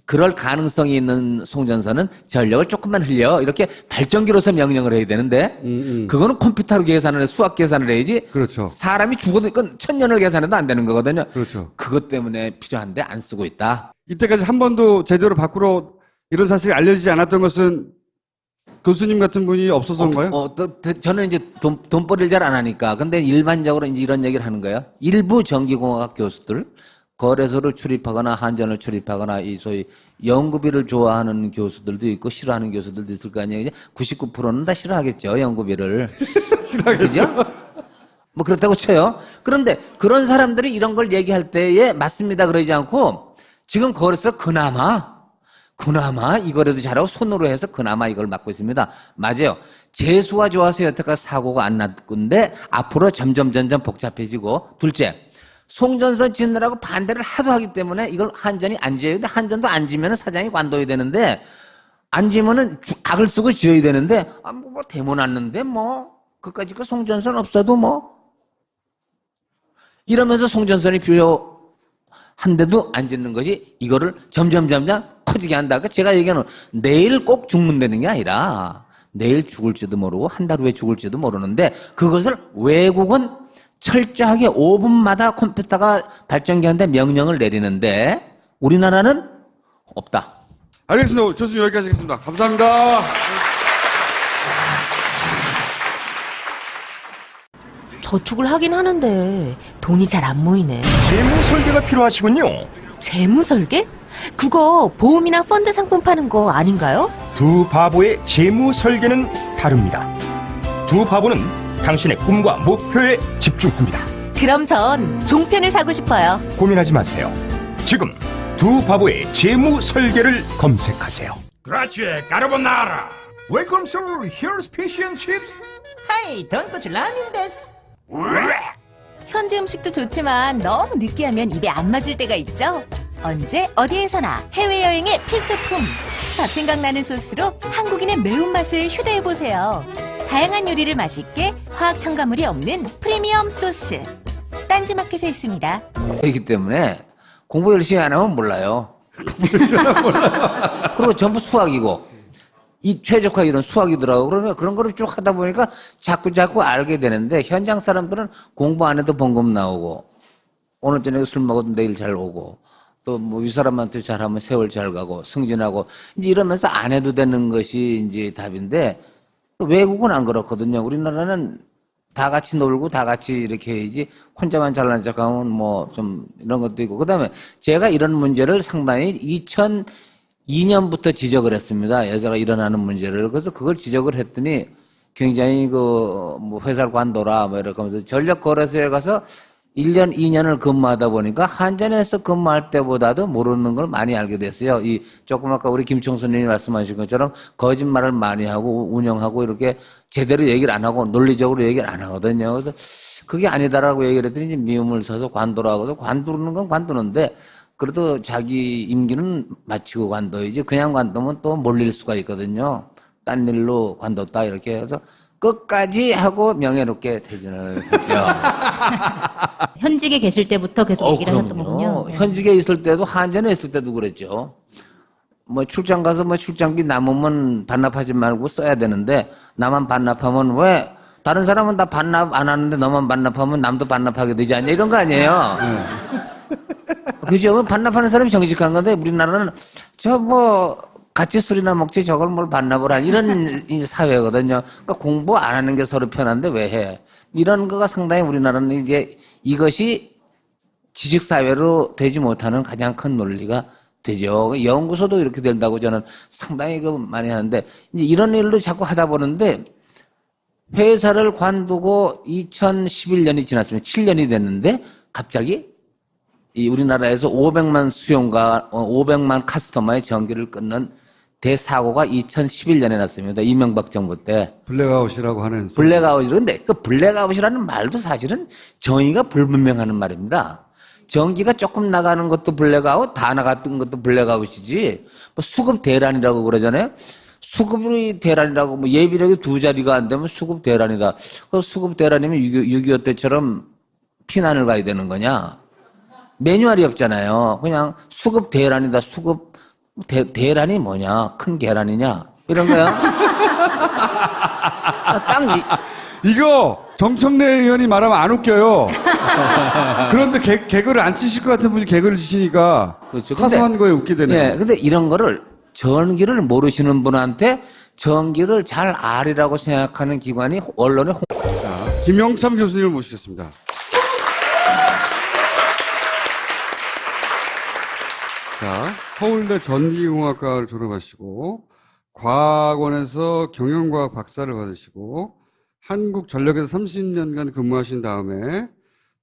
B: 그럴 가능성이 있는 송전선은 전력을 조금만 흘려 이렇게 발전기로서 명령을 해야 되는데 그거는 컴퓨터로 계산을 해 수학 계산을 해야지
A: 그렇죠.
B: 사람이 죽어도 이건 1000년을 계산해도 안 되는 거거든요.
A: 그렇죠.
B: 그것 때문에 필요한데 안 쓰고 있다.
A: 이때까지 한 번도 제대로 밖으로 이런 사실이 알려지지 않았던 것은 교수님 같은 분이 없어서인가요?
B: 저는 이제 돈벌이를 잘 안 하니까. 근데 일반적으로 이제 이런 얘기를 하는 거예요. 일부 전기공학학 교수들, 거래소를 출입하거나 한전을 출입하거나 이 소위 연구비를 좋아하는 교수들도 있고 싫어하는 교수들도 있을 거 아니에요. 99%는 다 싫어하겠죠, 연구비를.
A: 싫어하겠죠.
B: 뭐 그렇다고 쳐요. 그런데 그런 사람들이 이런 걸 얘기할 때에 맞습니다 그러지 않고 지금 거래소 그나마 이거라도 잘하고 손으로 해서 그나마 이걸 맡고 있습니다. 맞아요. 재수가 좋아서 여태까지 사고가 안 났건데 앞으로 점점 복잡해지고 둘째 송전선 짓느라고 반대를 하도 하기 때문에 이걸 한전이 안 지어야 돼. 한전도 안 지면 사장이 관둬야 되는데 안 지면은 악을 쓰고 지어야 되는데 뭐 대모났는데 뭐 그까짓 거 송전선 없어도 뭐 이러면서 송전선이 필요한데도 안 짓는 것이 이거를 점점 커지게 한다. 그러니까 제가 얘기하는 내일 꼭 죽는다는 게 아니라 내일 죽을지도 모르고 한 달 후에 죽을지도 모르는데 그것을 외국은 철저하게 5분마다 컴퓨터가 발전기한테 명령을 내리는데 우리나라는 없다.
A: 알겠습니다. 교수님 여기까지 하겠습니다. 감사합니다.
D: 저축을 하긴 하는데 돈이 잘 안 모이네.
E: 재무 설계가 필요하시군요.
D: 재무 설계? 그거 보험이나 펀드 상품 파는 거 아닌가요?
E: 두 바보의 재무 설계는 다릅니다. 두 바보는 당신의 꿈과 목표에 집중합니다.
D: 그럼 전 종편을 사고 싶어요.
E: 고민하지 마세요. 지금 두 바보의 재무 설계를 검색하세요.
F: Grazie, carbonara. Welcome, sir. Here's fish and chips.
G: 하이, 돈코츠 라면 데스.
D: 현지 음식도 좋지만 너무 느끼하면 입에 안 맞을 때가 있죠? 언제 어디에서나 해외여행의 필수품! 밥 생각나는 소스로 한국인의 매운맛을 휴대해보세요. 다양한 요리를 맛있게 화학 첨가물이 없는 프리미엄 소스. 딴지마켓에 있습니다.
B: 그렇기 때문에 공부 열심히 안 하면 몰라요. 그리고 전부 수학이고 이 최적화 이런 수학이더라고. 그러면 그런 거를 쭉 하다 보니까 자꾸 알게 되는데 현장 사람들은 공부 안 해도 번금 나오고 오늘 저녁에 술 먹어도 내일 잘 오고 또 뭐 이 사람한테 잘하면 세월 잘 가고 승진하고 이제 이러면서 안 해도 되는 것이 이제 답인데 외국은 안 그렇거든요. 우리나라는 다 같이 놀고 다 같이 이렇게 해야지 혼자만 잘난 척하면 뭐 좀 이런 것도 있고 그다음에 제가 이런 문제를 상당히 2002년부터 지적을 했습니다. 여자가 일어나는 문제를. 그래서 그걸 지적을 했더니 굉장히 뭐 회사를 관둬라 뭐 이렇게 하면서 전력거래소에 가서 1년, 2년을 근무하다 보니까 한전에서 근무할 때보다도 모르는 걸 많이 알게 됐어요. 조금 아까 우리 김총수님이 말씀하신 것처럼 거짓말을 많이 하고 운영하고 이렇게 제대로 얘기를 안 하고 논리적으로 얘기를 안 하거든요. 그래서 그게 아니다라고 얘기를 했더니 이제 미움을 써서 관두라고. 관두는 건 관두는데 그래도 자기 임기는 마치고 관둬야지. 그냥 관두면 또 몰릴 수가 있거든요. 딴 일로 관뒀다 이렇게 해서 끝까지 하고 명예롭게 퇴진을 했죠.
C: 현직에 계실 때부터 계속 얘기를 하셨던
B: 그럼요.
C: 거군요. 네.
B: 현직에 있을 때도 한전에 있을 때도 그랬죠. 뭐 출장 가서 뭐 출장비 남으면 반납하지 말고 써야 되는데 나만 반납하면 왜 다른 사람은 다 반납 안 하는데 너만 반납하면 남도 반납하게 되지 않냐 이런 거 아니에요. 그죠? 반납하는 사람이 정직한 건데 우리나라는 같이 술이나 먹지 저걸 뭘 반납을 하니 이런 이제 사회거든요. 그러니까 공부 안 하는 게 서로 편한데 왜 해? 이런 거가 상당히 우리나라는 이것이 지식사회로 되지 못하는 가장 큰 논리가 되죠. 연구소도 이렇게 된다고 저는 상당히 많이 하는데 이제 이런 일로 자꾸 하다 보는데 회사를 관두고 2011년이 지났으면 7년이 됐는데 갑자기 우리나라에서 500만 수용가, 500만 카스터머의 전기를 끊는 대사고가 2011년에 났습니다. 이명박 정부 때.
A: 블랙아웃이라고 하는.
B: 블랙아웃이라는데 그 블랙아웃이라는 말도 사실은 정의가 불분명하는 말입니다. 전기가 조금 나가는 것도 블랙아웃, 다 나갔던 것도 블랙아웃이지. 뭐 수급 대란이라고 그러잖아요. 수급이 대란이라고, 뭐 예비력이 2자리가 안 되면 수급 대란이다. 그 수급 대란이면 6.25 때처럼 피난을 가야 되는 거냐? 매뉴얼이 없잖아요. 그냥 수급 대란이다. 수급 대란이 뭐냐? 큰 계란이냐? 이런 거야.
A: 이거 정청래 의원이 말하면 안 웃겨요. 그런데 개그를 안 치실 것 같은 분이 개그를 치시니까
B: 그렇죠.
A: 사소한 거에 웃게 되네요.
B: 네, 근데 이런 거를 전기를 모르시는 분한테 전기를 잘 알이라고 생각하는 기관이 언론의
A: 자, 김영참 교수님을 모시겠습니다. 자, 서울대 전기공학과를 졸업하시고 과학원에서 경영과학 박사를 받으시고 한국전력에서 30년간 근무하신 다음에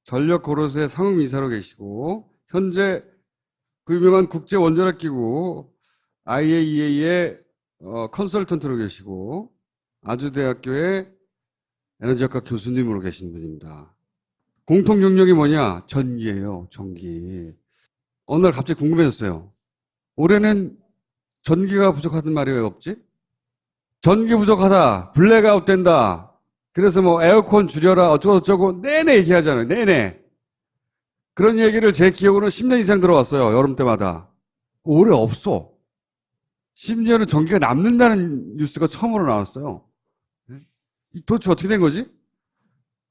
A: 전력고로소의 상임이사로 계시고 현재 그 유명한 국제원자력기구 IAEA의 컨설턴트로 계시고 아주대학교의 에너지학과 교수님으로 계신 분입니다. 공통 영역이 뭐냐? 전기예요. 전기. 어느 날 갑자기 궁금해졌어요. 올해는 전기가 부족하단 말이 왜 없지? 전기 부족하다. 블랙아웃 된다. 그래서 뭐 에어컨 줄여라 어쩌고저쩌고 내내 얘기하잖아요. 내내. 그런 얘기를 제 기억으로는 10년 이상 들어왔어요. 여름 때마다. 올해 없어. 심지어는 전기가 남는다는 뉴스가 처음으로 나왔어요. 도대체 어떻게 된 거지?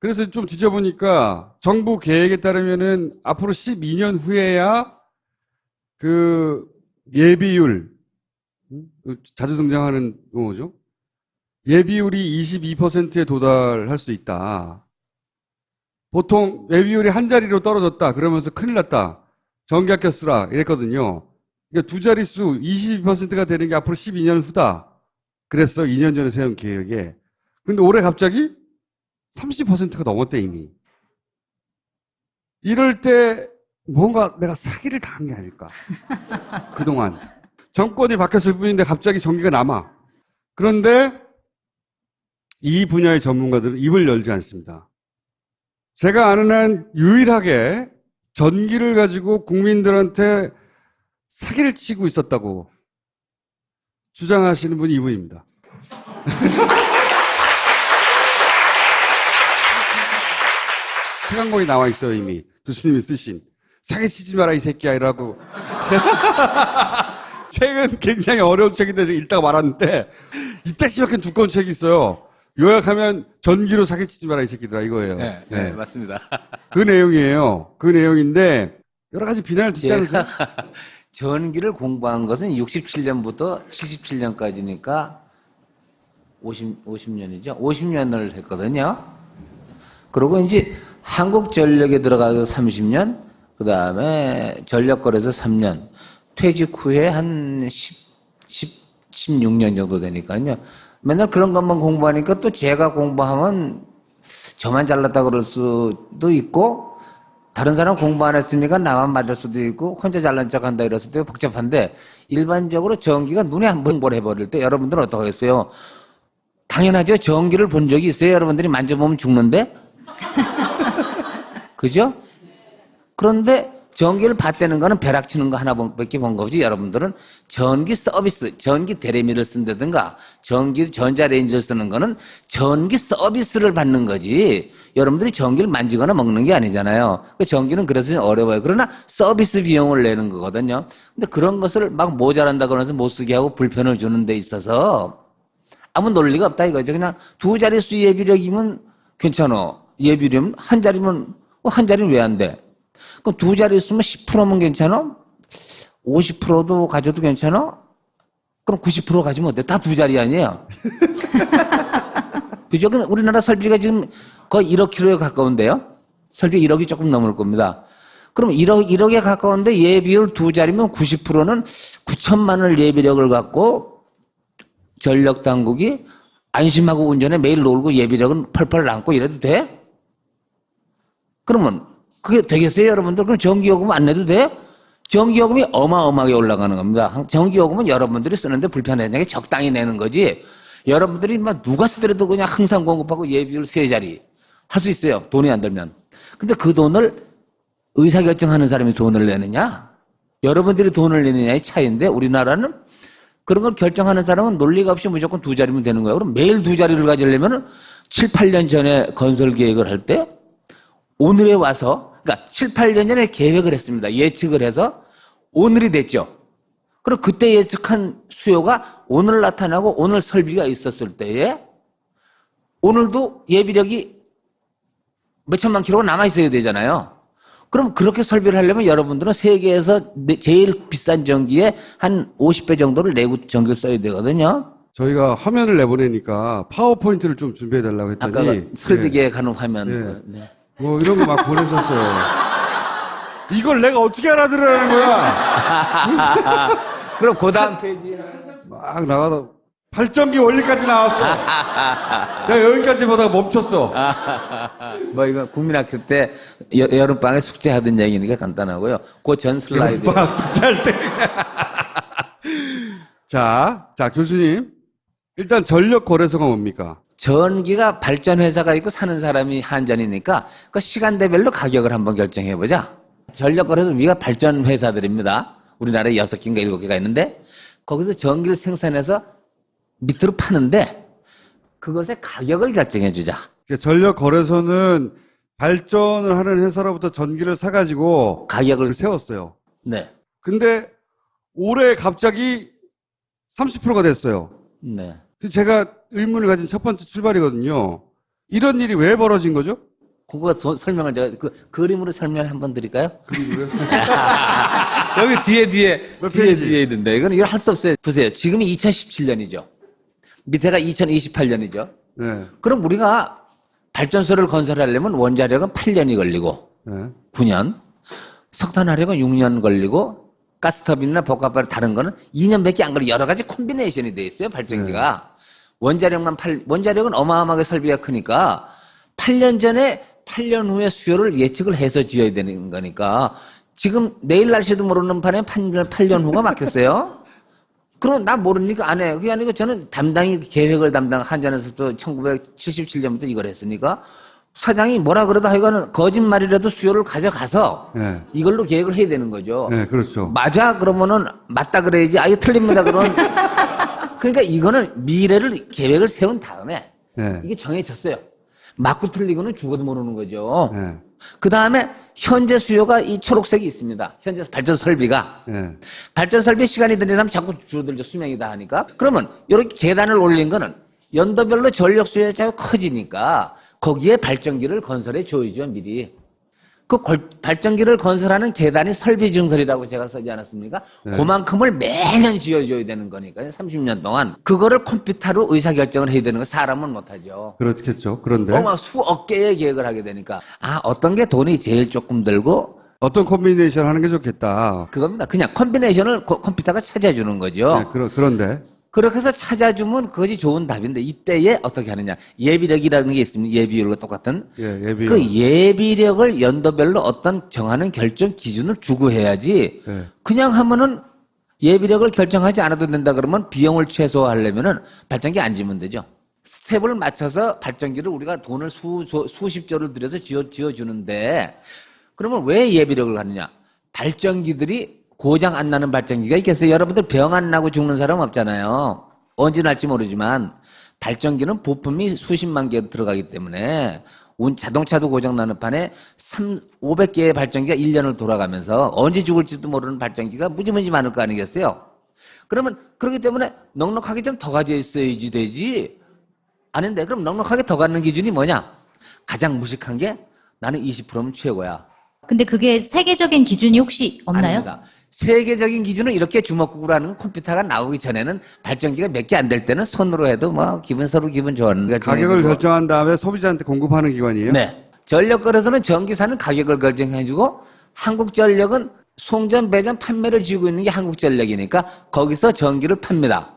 A: 그래서 좀 뒤져보니까 정부 계획에 따르면은 앞으로 12년 후에야 그 예비율, 자주 등장하는 용어죠. 예비율이 22%에 도달할 수 있다. 보통 예비율이 한 자리로 떨어졌다. 그러면서 큰일 났다. 전기 아껴 쓰라. 이랬거든요. 그러니까 두 자릿수 22%가 되는 게 앞으로 12년 후다. 그랬어. 2년 전에 세운 계획에. 근데 올해 갑자기 30%가 넘었대 이미. 이럴 때 뭔가 내가 사기를 당한 게 아닐까. 그동안. 정권이 바뀌었을 뿐인데 갑자기 전기가 남아. 그런데 이 분야의 전문가들은 입을 열지 않습니다. 제가 아는 한 유일하게 전기를 가지고 국민들한테 사기를 치고 있었다고 주장하시는 분이 이분입니다. 책한권이 나와 있어요, 이미. 교수님이 쓰신. 사기치지 마라, 이 새끼야, 이라고. 책은 굉장히 어려운 책인데 읽다가 말았는데, 이따시밖에 두꺼운 책이 있어요. 요약하면 전기로 사기치지 마라, 이 새끼들아, 이거예요.
B: 네, 네, 맞습니다.
A: 그 내용이에요. 그 내용인데, 여러 가지 비난을 듣지 않으세요?
B: 전기를 공부한 것은 67년부터 77년까지니까 50년이죠. 50년을 했거든요. 그리고 이제 한국전력에 들어가서 30년, 그 다음에 전력거래에서 3년, 퇴직 후에 한 16년 정도 되니까요. 맨날 그런 것만 공부하니까 또 제가 공부하면 저만 잘났다 그럴 수도 있고, 다른 사람 공부 안 했으니까 나만 맞을 수도 있고, 혼자 잘난 척 한다 이럴 수도 있고 복잡한데, 일반적으로 전기가 눈에 한 번 공부를 해버릴 때 여러분들은 어떻게 하겠어요? 당연하죠. 전기를 본 적이 있어요. 여러분들이 만져보면 죽는데? 그죠? 그런데 전기를 받대는 거는 벼락 치는 거 하나밖에 본 거지. 여러분들은 전기 서비스, 전기 대리미를 쓴다든가 전기 전자레인지를 쓰는 거는 전기 서비스를 받는 거지. 여러분들이 전기를 만지거나 먹는 게 아니잖아요. 그 전기는 그래서 어려워요. 그러나 서비스 비용을 내는 거거든요. 근데 그런 것을 막 모자란다 그러면서 못 쓰게 하고 불편을 주는 데 있어서 아무 논리가 없다 이거죠. 그냥 두 자릿수 예비력이면 괜찮아. 예비력이면 한 자리면 한 자리는 왜 안 돼? 그럼 두 자리 있으면 10%면 괜찮아? 50%도 가져도 괜찮아? 그럼 90% 가지면 어때? 다 두 자리 아니에요? 그죠? 그럼 우리나라 설비가 지금 거의 1억 킬로에 가까운데요? 설비 1억이 조금 넘을 겁니다. 그럼 1억에 가까운데 예비율 두 자리면 90%는 9천만 원 예비력을 갖고 전력 당국이 안심하고 운전에 매일 놀고 예비력은 펄펄 남고 이래도 돼? 그러면 그게 되겠어요, 여러분들? 그럼 전기요금 안 내도 돼? 전기요금이 어마어마하게 올라가는 겁니다. 전기요금은 여러분들이 쓰는데 불편하게 적당히 내는 거지. 여러분들이 막 누가 쓰더라도 그냥 항상 공급하고 예비율 세 자리 할 수 있어요. 돈이 안 들면. 근데 그 돈을 의사결정하는 사람이 돈을 내느냐? 여러분들이 돈을 내느냐의 차이인데 우리나라는 그런 걸 결정하는 사람은 논리가 없이 무조건 두 자리면 되는 거예요. 그럼 매일 두 자리를 가지려면 7, 8년 전에 건설 계획을 할 때 오늘에 와서 그러니까 7, 8년 전에 계획을 했습니다. 예측을 해서 오늘이 됐죠. 그럼 그때 예측한 수요가 오늘 나타나고 오늘 설비가 있었을 때에 오늘도 예비력이 몇천만 킬로가 남아있어야 되잖아요. 그럼 그렇게 설비를 하려면 여러분들은 세계에서 제일 비싼 전기에 한 50배 정도를 내고 전기를 써야 되거든요.
A: 저희가 화면을 내보내니까 파워포인트를 좀 준비해달라고 했더니.
B: 아까 그 설비
A: 예.
B: 계획하는 화면.
A: 예.
B: 네.
A: 뭐 이런 거 막 보내셨어요. 이걸 내가 어떻게 알아들으라는 거야?
B: 그럼 그 다음 페이지.
A: 막 나가다 발전기 원리까지 나왔어. 내가 여기까지 보다가 멈췄어.
B: 뭐 이거 국민학교 때 여름방에 숙제하던 얘기니까 간단하고요. 그 전 슬라이드.
A: 방학 숙제할 때. 자, 교수님. 일단 전력 거래소가 뭡니까?
B: 전기가 발전회사가 있고 사는 사람이 한전이니까 그 시간대별로 가격을 한번 결정해보자. 전력거래소 위가 발전회사들입니다. 우리나라에 6개인가 7개가 있는데 거기서 전기를 생산해서 밑으로 파는데 그것의 가격을 결정해주자.
A: 전력 거래소는 발전을 하는 회사로부터 전기를 사가지고
B: 가격을
A: 세웠어요.
B: 네.
A: 근데 올해 갑자기 30%가 됐어요.
B: 네.
A: 제가 의문을 가진 첫 번째 출발이거든요. 이런 일이 왜 벌어진 거죠?
B: 그거 설명을 제가 그 그림으로 설명을 한번 드릴까요?
A: 그리고요.
B: 여기 뒤에
A: 몇 페이지?
B: 뒤에 있는데 이건 할 수 없어요. 보세요. 지금이 2017년이죠. 밑에가 2028년이죠.
A: 네.
B: 그럼 우리가 발전소를 건설하려면 원자력은 8년이 걸리고
A: 네.
B: 9년, 석탄화력은 6년 걸리고 가스터빈이나 복합발 다른 거는 2년밖에 안 걸리고 여러 가지 콤비네이션이 돼 있어요. 발전기가. 원자력은 어마어마하게 설비가 크니까 8년 전에 8년 후에 수요를 예측을 해서 지어야 되는 거니까 지금 내일 날씨도 모르는 판에 8년 후가 막혔어요. 그럼 나 모르니까 안 해. 그게 아니고 저는 계획을 담당 한전에서부터 1977년부터 이걸 했으니까 사장이 뭐라 그래도 하여간은 거짓말이라도 수요를 가져가서
A: 네.
B: 이걸로 계획을 해야 되는 거죠.
A: 네, 그렇죠.
B: 맞아? 그러면은 맞다 그래야지. 아, 이거 틀립니다. 그러면. 그러니까 이거는 미래를 계획을 세운 다음에
A: 네.
B: 이게 정해졌어요. 맞고 틀리고는 죽어도 모르는 거죠.
A: 네.
B: 그 다음에 현재 수요가 이 초록색이 있습니다. 현재 발전 설비가.
A: 네.
B: 발전 설비 시간이 들이면 자꾸 줄어들죠. 수명이 다 하니까. 그러면 이렇게 계단을 올린 거는 연도별로 전력 수요가 자꾸 커지니까 거기에 발전기를 건설해 줘야죠. 미리. 그 발전기를 건설하는 계단이 설비 증설이라고 제가 쓰지 않았습니까?
A: 네.
B: 그만큼을 매년 지어줘야 되는 거니까요. 30년 동안. 그거를 컴퓨터로 의사결정을 해야 되는 거 사람은 못하죠.
A: 그렇겠죠. 그런데
B: 막 수억 개의 계획을 하게 되니까 어떤 게 돈이 제일 조금 들고
A: 어떤 콤비네이션 하는 게 좋겠다.
B: 그겁니다. 그냥 컴비네이션을 컴퓨터가 찾아주는 거죠.
A: 네, 그런데
B: 그렇게 해서 찾아주면 그것이 좋은 답인데 이때에 어떻게 하느냐. 예비력이라는 게 있습니다. 예비력과 똑같은.
A: 예비.
B: 그 예비력을 연도별로 어떤 정하는 결정 기준을 주고 해야지
A: 네.
B: 그냥 하면은 예비력을 결정하지 않아도 된다 그러면 비용을 최소화하려면은 발전기 안 지면 되죠. 스텝을 맞춰서 발전기를 우리가 돈을 수십조를 들여서 지어주는데 그러면 왜 예비력을 하느냐. 발전기들이 고장 안 나는 발전기가 있겠어요. 여러분들 병 안 나고 죽는 사람 없잖아요. 언제 날지 모르지만 발전기는 부품이 수십만 개 들어가기 때문에 자동차도 고장 나는 판에 500개의 발전기가 1년을 돌아가면서 언제 죽을지도 모르는 발전기가 무지무지 많을 거 아니겠어요. 그러면 그렇기 때문에 넉넉하게 좀 더 가져 있어야지 되지. 아닌데 그럼 넉넉하게 더 갖는 기준이 뭐냐. 가장 무식한 게 나는 20%면 최고야.
C: 근데 그게 세계적인 기준이 혹시 없나요?
B: 아닙니다. 세계적인 기준은 이렇게 주먹구구로 하는 컴퓨터가 나오기 전에는 발전기가 몇 개 안 될 때는 손으로 해도 뭐 서로 기분 좋은
A: 가격을 결정한 다음에 소비자한테 공급하는 기관이에요?
B: 네. 전력거래소는 전기사는 가격을 결정해주고 한국전력은 송전, 배전, 판매를 쥐고 있는 게 한국전력이니까 거기서 전기를 팝니다.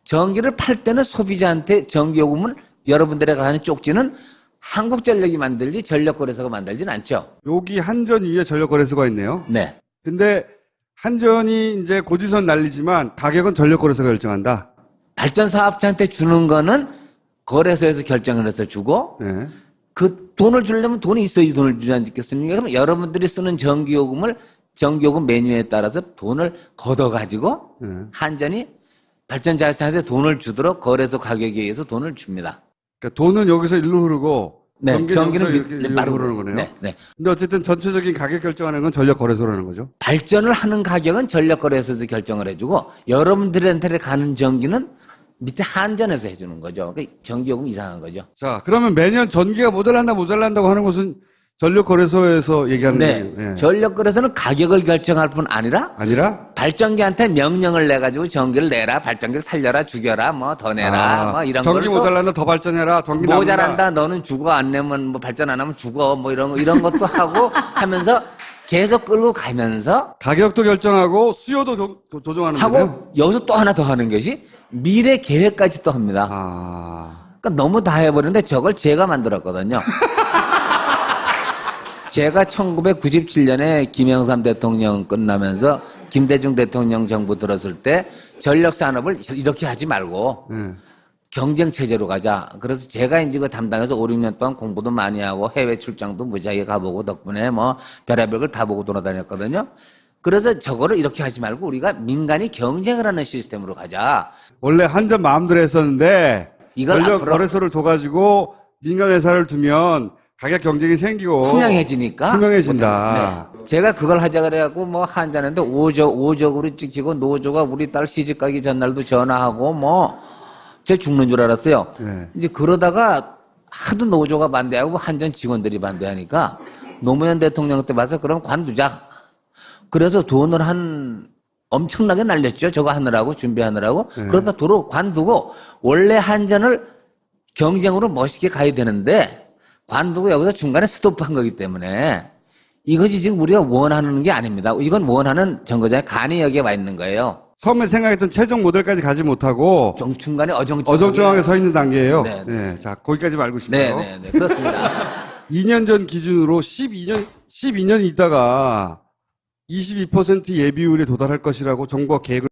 B: 전기를 팔 때는 소비자한테 전기요금을 여러분들의 가는 쪽지는 한국전력이 만들지 전력거래소가 만들지는 않죠.
A: 여기 한전 위에 전력거래소가 있네요.
B: 네.
A: 근데 한전이 이제 고지선 날리지만 가격은 전력거래소가 결정한다.
B: 발전사업자한테 주는 거는 거래소에서 결정을 해서 주고
A: 네.
B: 그 돈을 주려면 돈이 있어야지 돈을 주지 않겠습니까? 그럼 여러분들이 쓰는 전기요금 메뉴에 따라서 돈을 걷어가지고 한전이 발전자회사한테 돈을 주도록 거래소 가격에 의해서 돈을 줍니다.
A: 그러니까 돈은 여기서 일로 흐르고
B: 네,
A: 전기는 여기서
B: 전기는
A: 일로
B: 빠르고
A: 흐르는 거네요.
B: 네, 네.
A: 근데 어쨌든 전체적인 가격 결정하는 건 전력거래소라는 거죠.
B: 발전을 하는 가격은 전력거래소에서 결정을 해주고 여러분들한테 가는 전기는 밑에 한전에서 해주는 거죠. 그러니까 전기요금 이상한 거죠.
A: 자, 그러면 매년 전기가 모자란다고 하는 것은 전력거래소에서 얘기하는
B: 네,
A: 거예요. 예.
B: 전력거래소는 가격을 결정할 뿐 아니라
A: 아니라
B: 발전기한테 명령을 내가지고 전기를 내라, 발전기를 살려라, 죽여라, 뭐 더 내라, 뭐 이런
A: 전기
B: 걸 또
A: 모자란다 더 발전해라. 전기
B: 모자란다, 너는 죽어, 안 내면 뭐 발전 안 하면 죽어, 뭐 이런 것도 하고 하면서 계속 끌고 가면서
A: 가격도 결정하고 수요도 조정하는 거예요.
B: 하고 여기서 또 하나 더 하는 것이 미래 계획까지 또 합니다. 그러니까 너무 다 해버리는데 저걸 제가 만들었거든요. 제가 1997년에 김영삼 대통령 끝나면서 김대중 대통령 정부 들었을 때 전력산업을 이렇게 하지 말고 경쟁체제로 가자. 그래서 제가 이제 그 담당해서 5, 6년 동안 공부도 많이 하고 해외 출장도 무지하게 가보고 덕분에 뭐 별의별 걸 다 보고 돌아다녔거든요. 그래서 저거를 이렇게 하지 말고 우리가 민간이 경쟁을 하는 시스템으로 가자.
A: 원래 한전 마음대로 했었는데
B: 이걸
A: 전력
B: 앞으로
A: 거래소를 둬가지고 민간 회사를 두면 가격 경쟁이 생기고
B: 투명해지니까.
A: 투명해진다.
B: 네. 제가 그걸 하자 그래갖고 뭐 한자는데 5적으로 찍히고 노조가 우리 딸 시집 가기 전날도 전화하고 뭐 제 죽는 줄 알았어요.
A: 네.
B: 이제 그러다가 하도 노조가 반대하고 한전 직원들이 반대하니까 노무현 대통령 때 봐서 그럼 관두자. 그래서 돈을 엄청나게 날렸죠. 저거 하느라고 준비하느라고. 그러다 도로 관두고 원래 한전을 경쟁으로 멋있게 가야 되는데 관두고 여기서 중간에 스톱한 거기 때문에 이것이 지금 우리가 원하는 게 아닙니다. 이건 원하는 정거장의 간이 여기에 와 있는 거예요.
A: 처음에 생각했던 최종 모델까지 가지 못하고
B: 중간에
A: 어정쩡하게 서 있는 단계예요.
B: 네,
A: 네. 자, 거기까지 말고 싶어요.
B: 네, 그렇습니다.
A: 2년 전 기준으로 12년 있다가 22% 예비율에 도달할 것이라고 정부가 계획을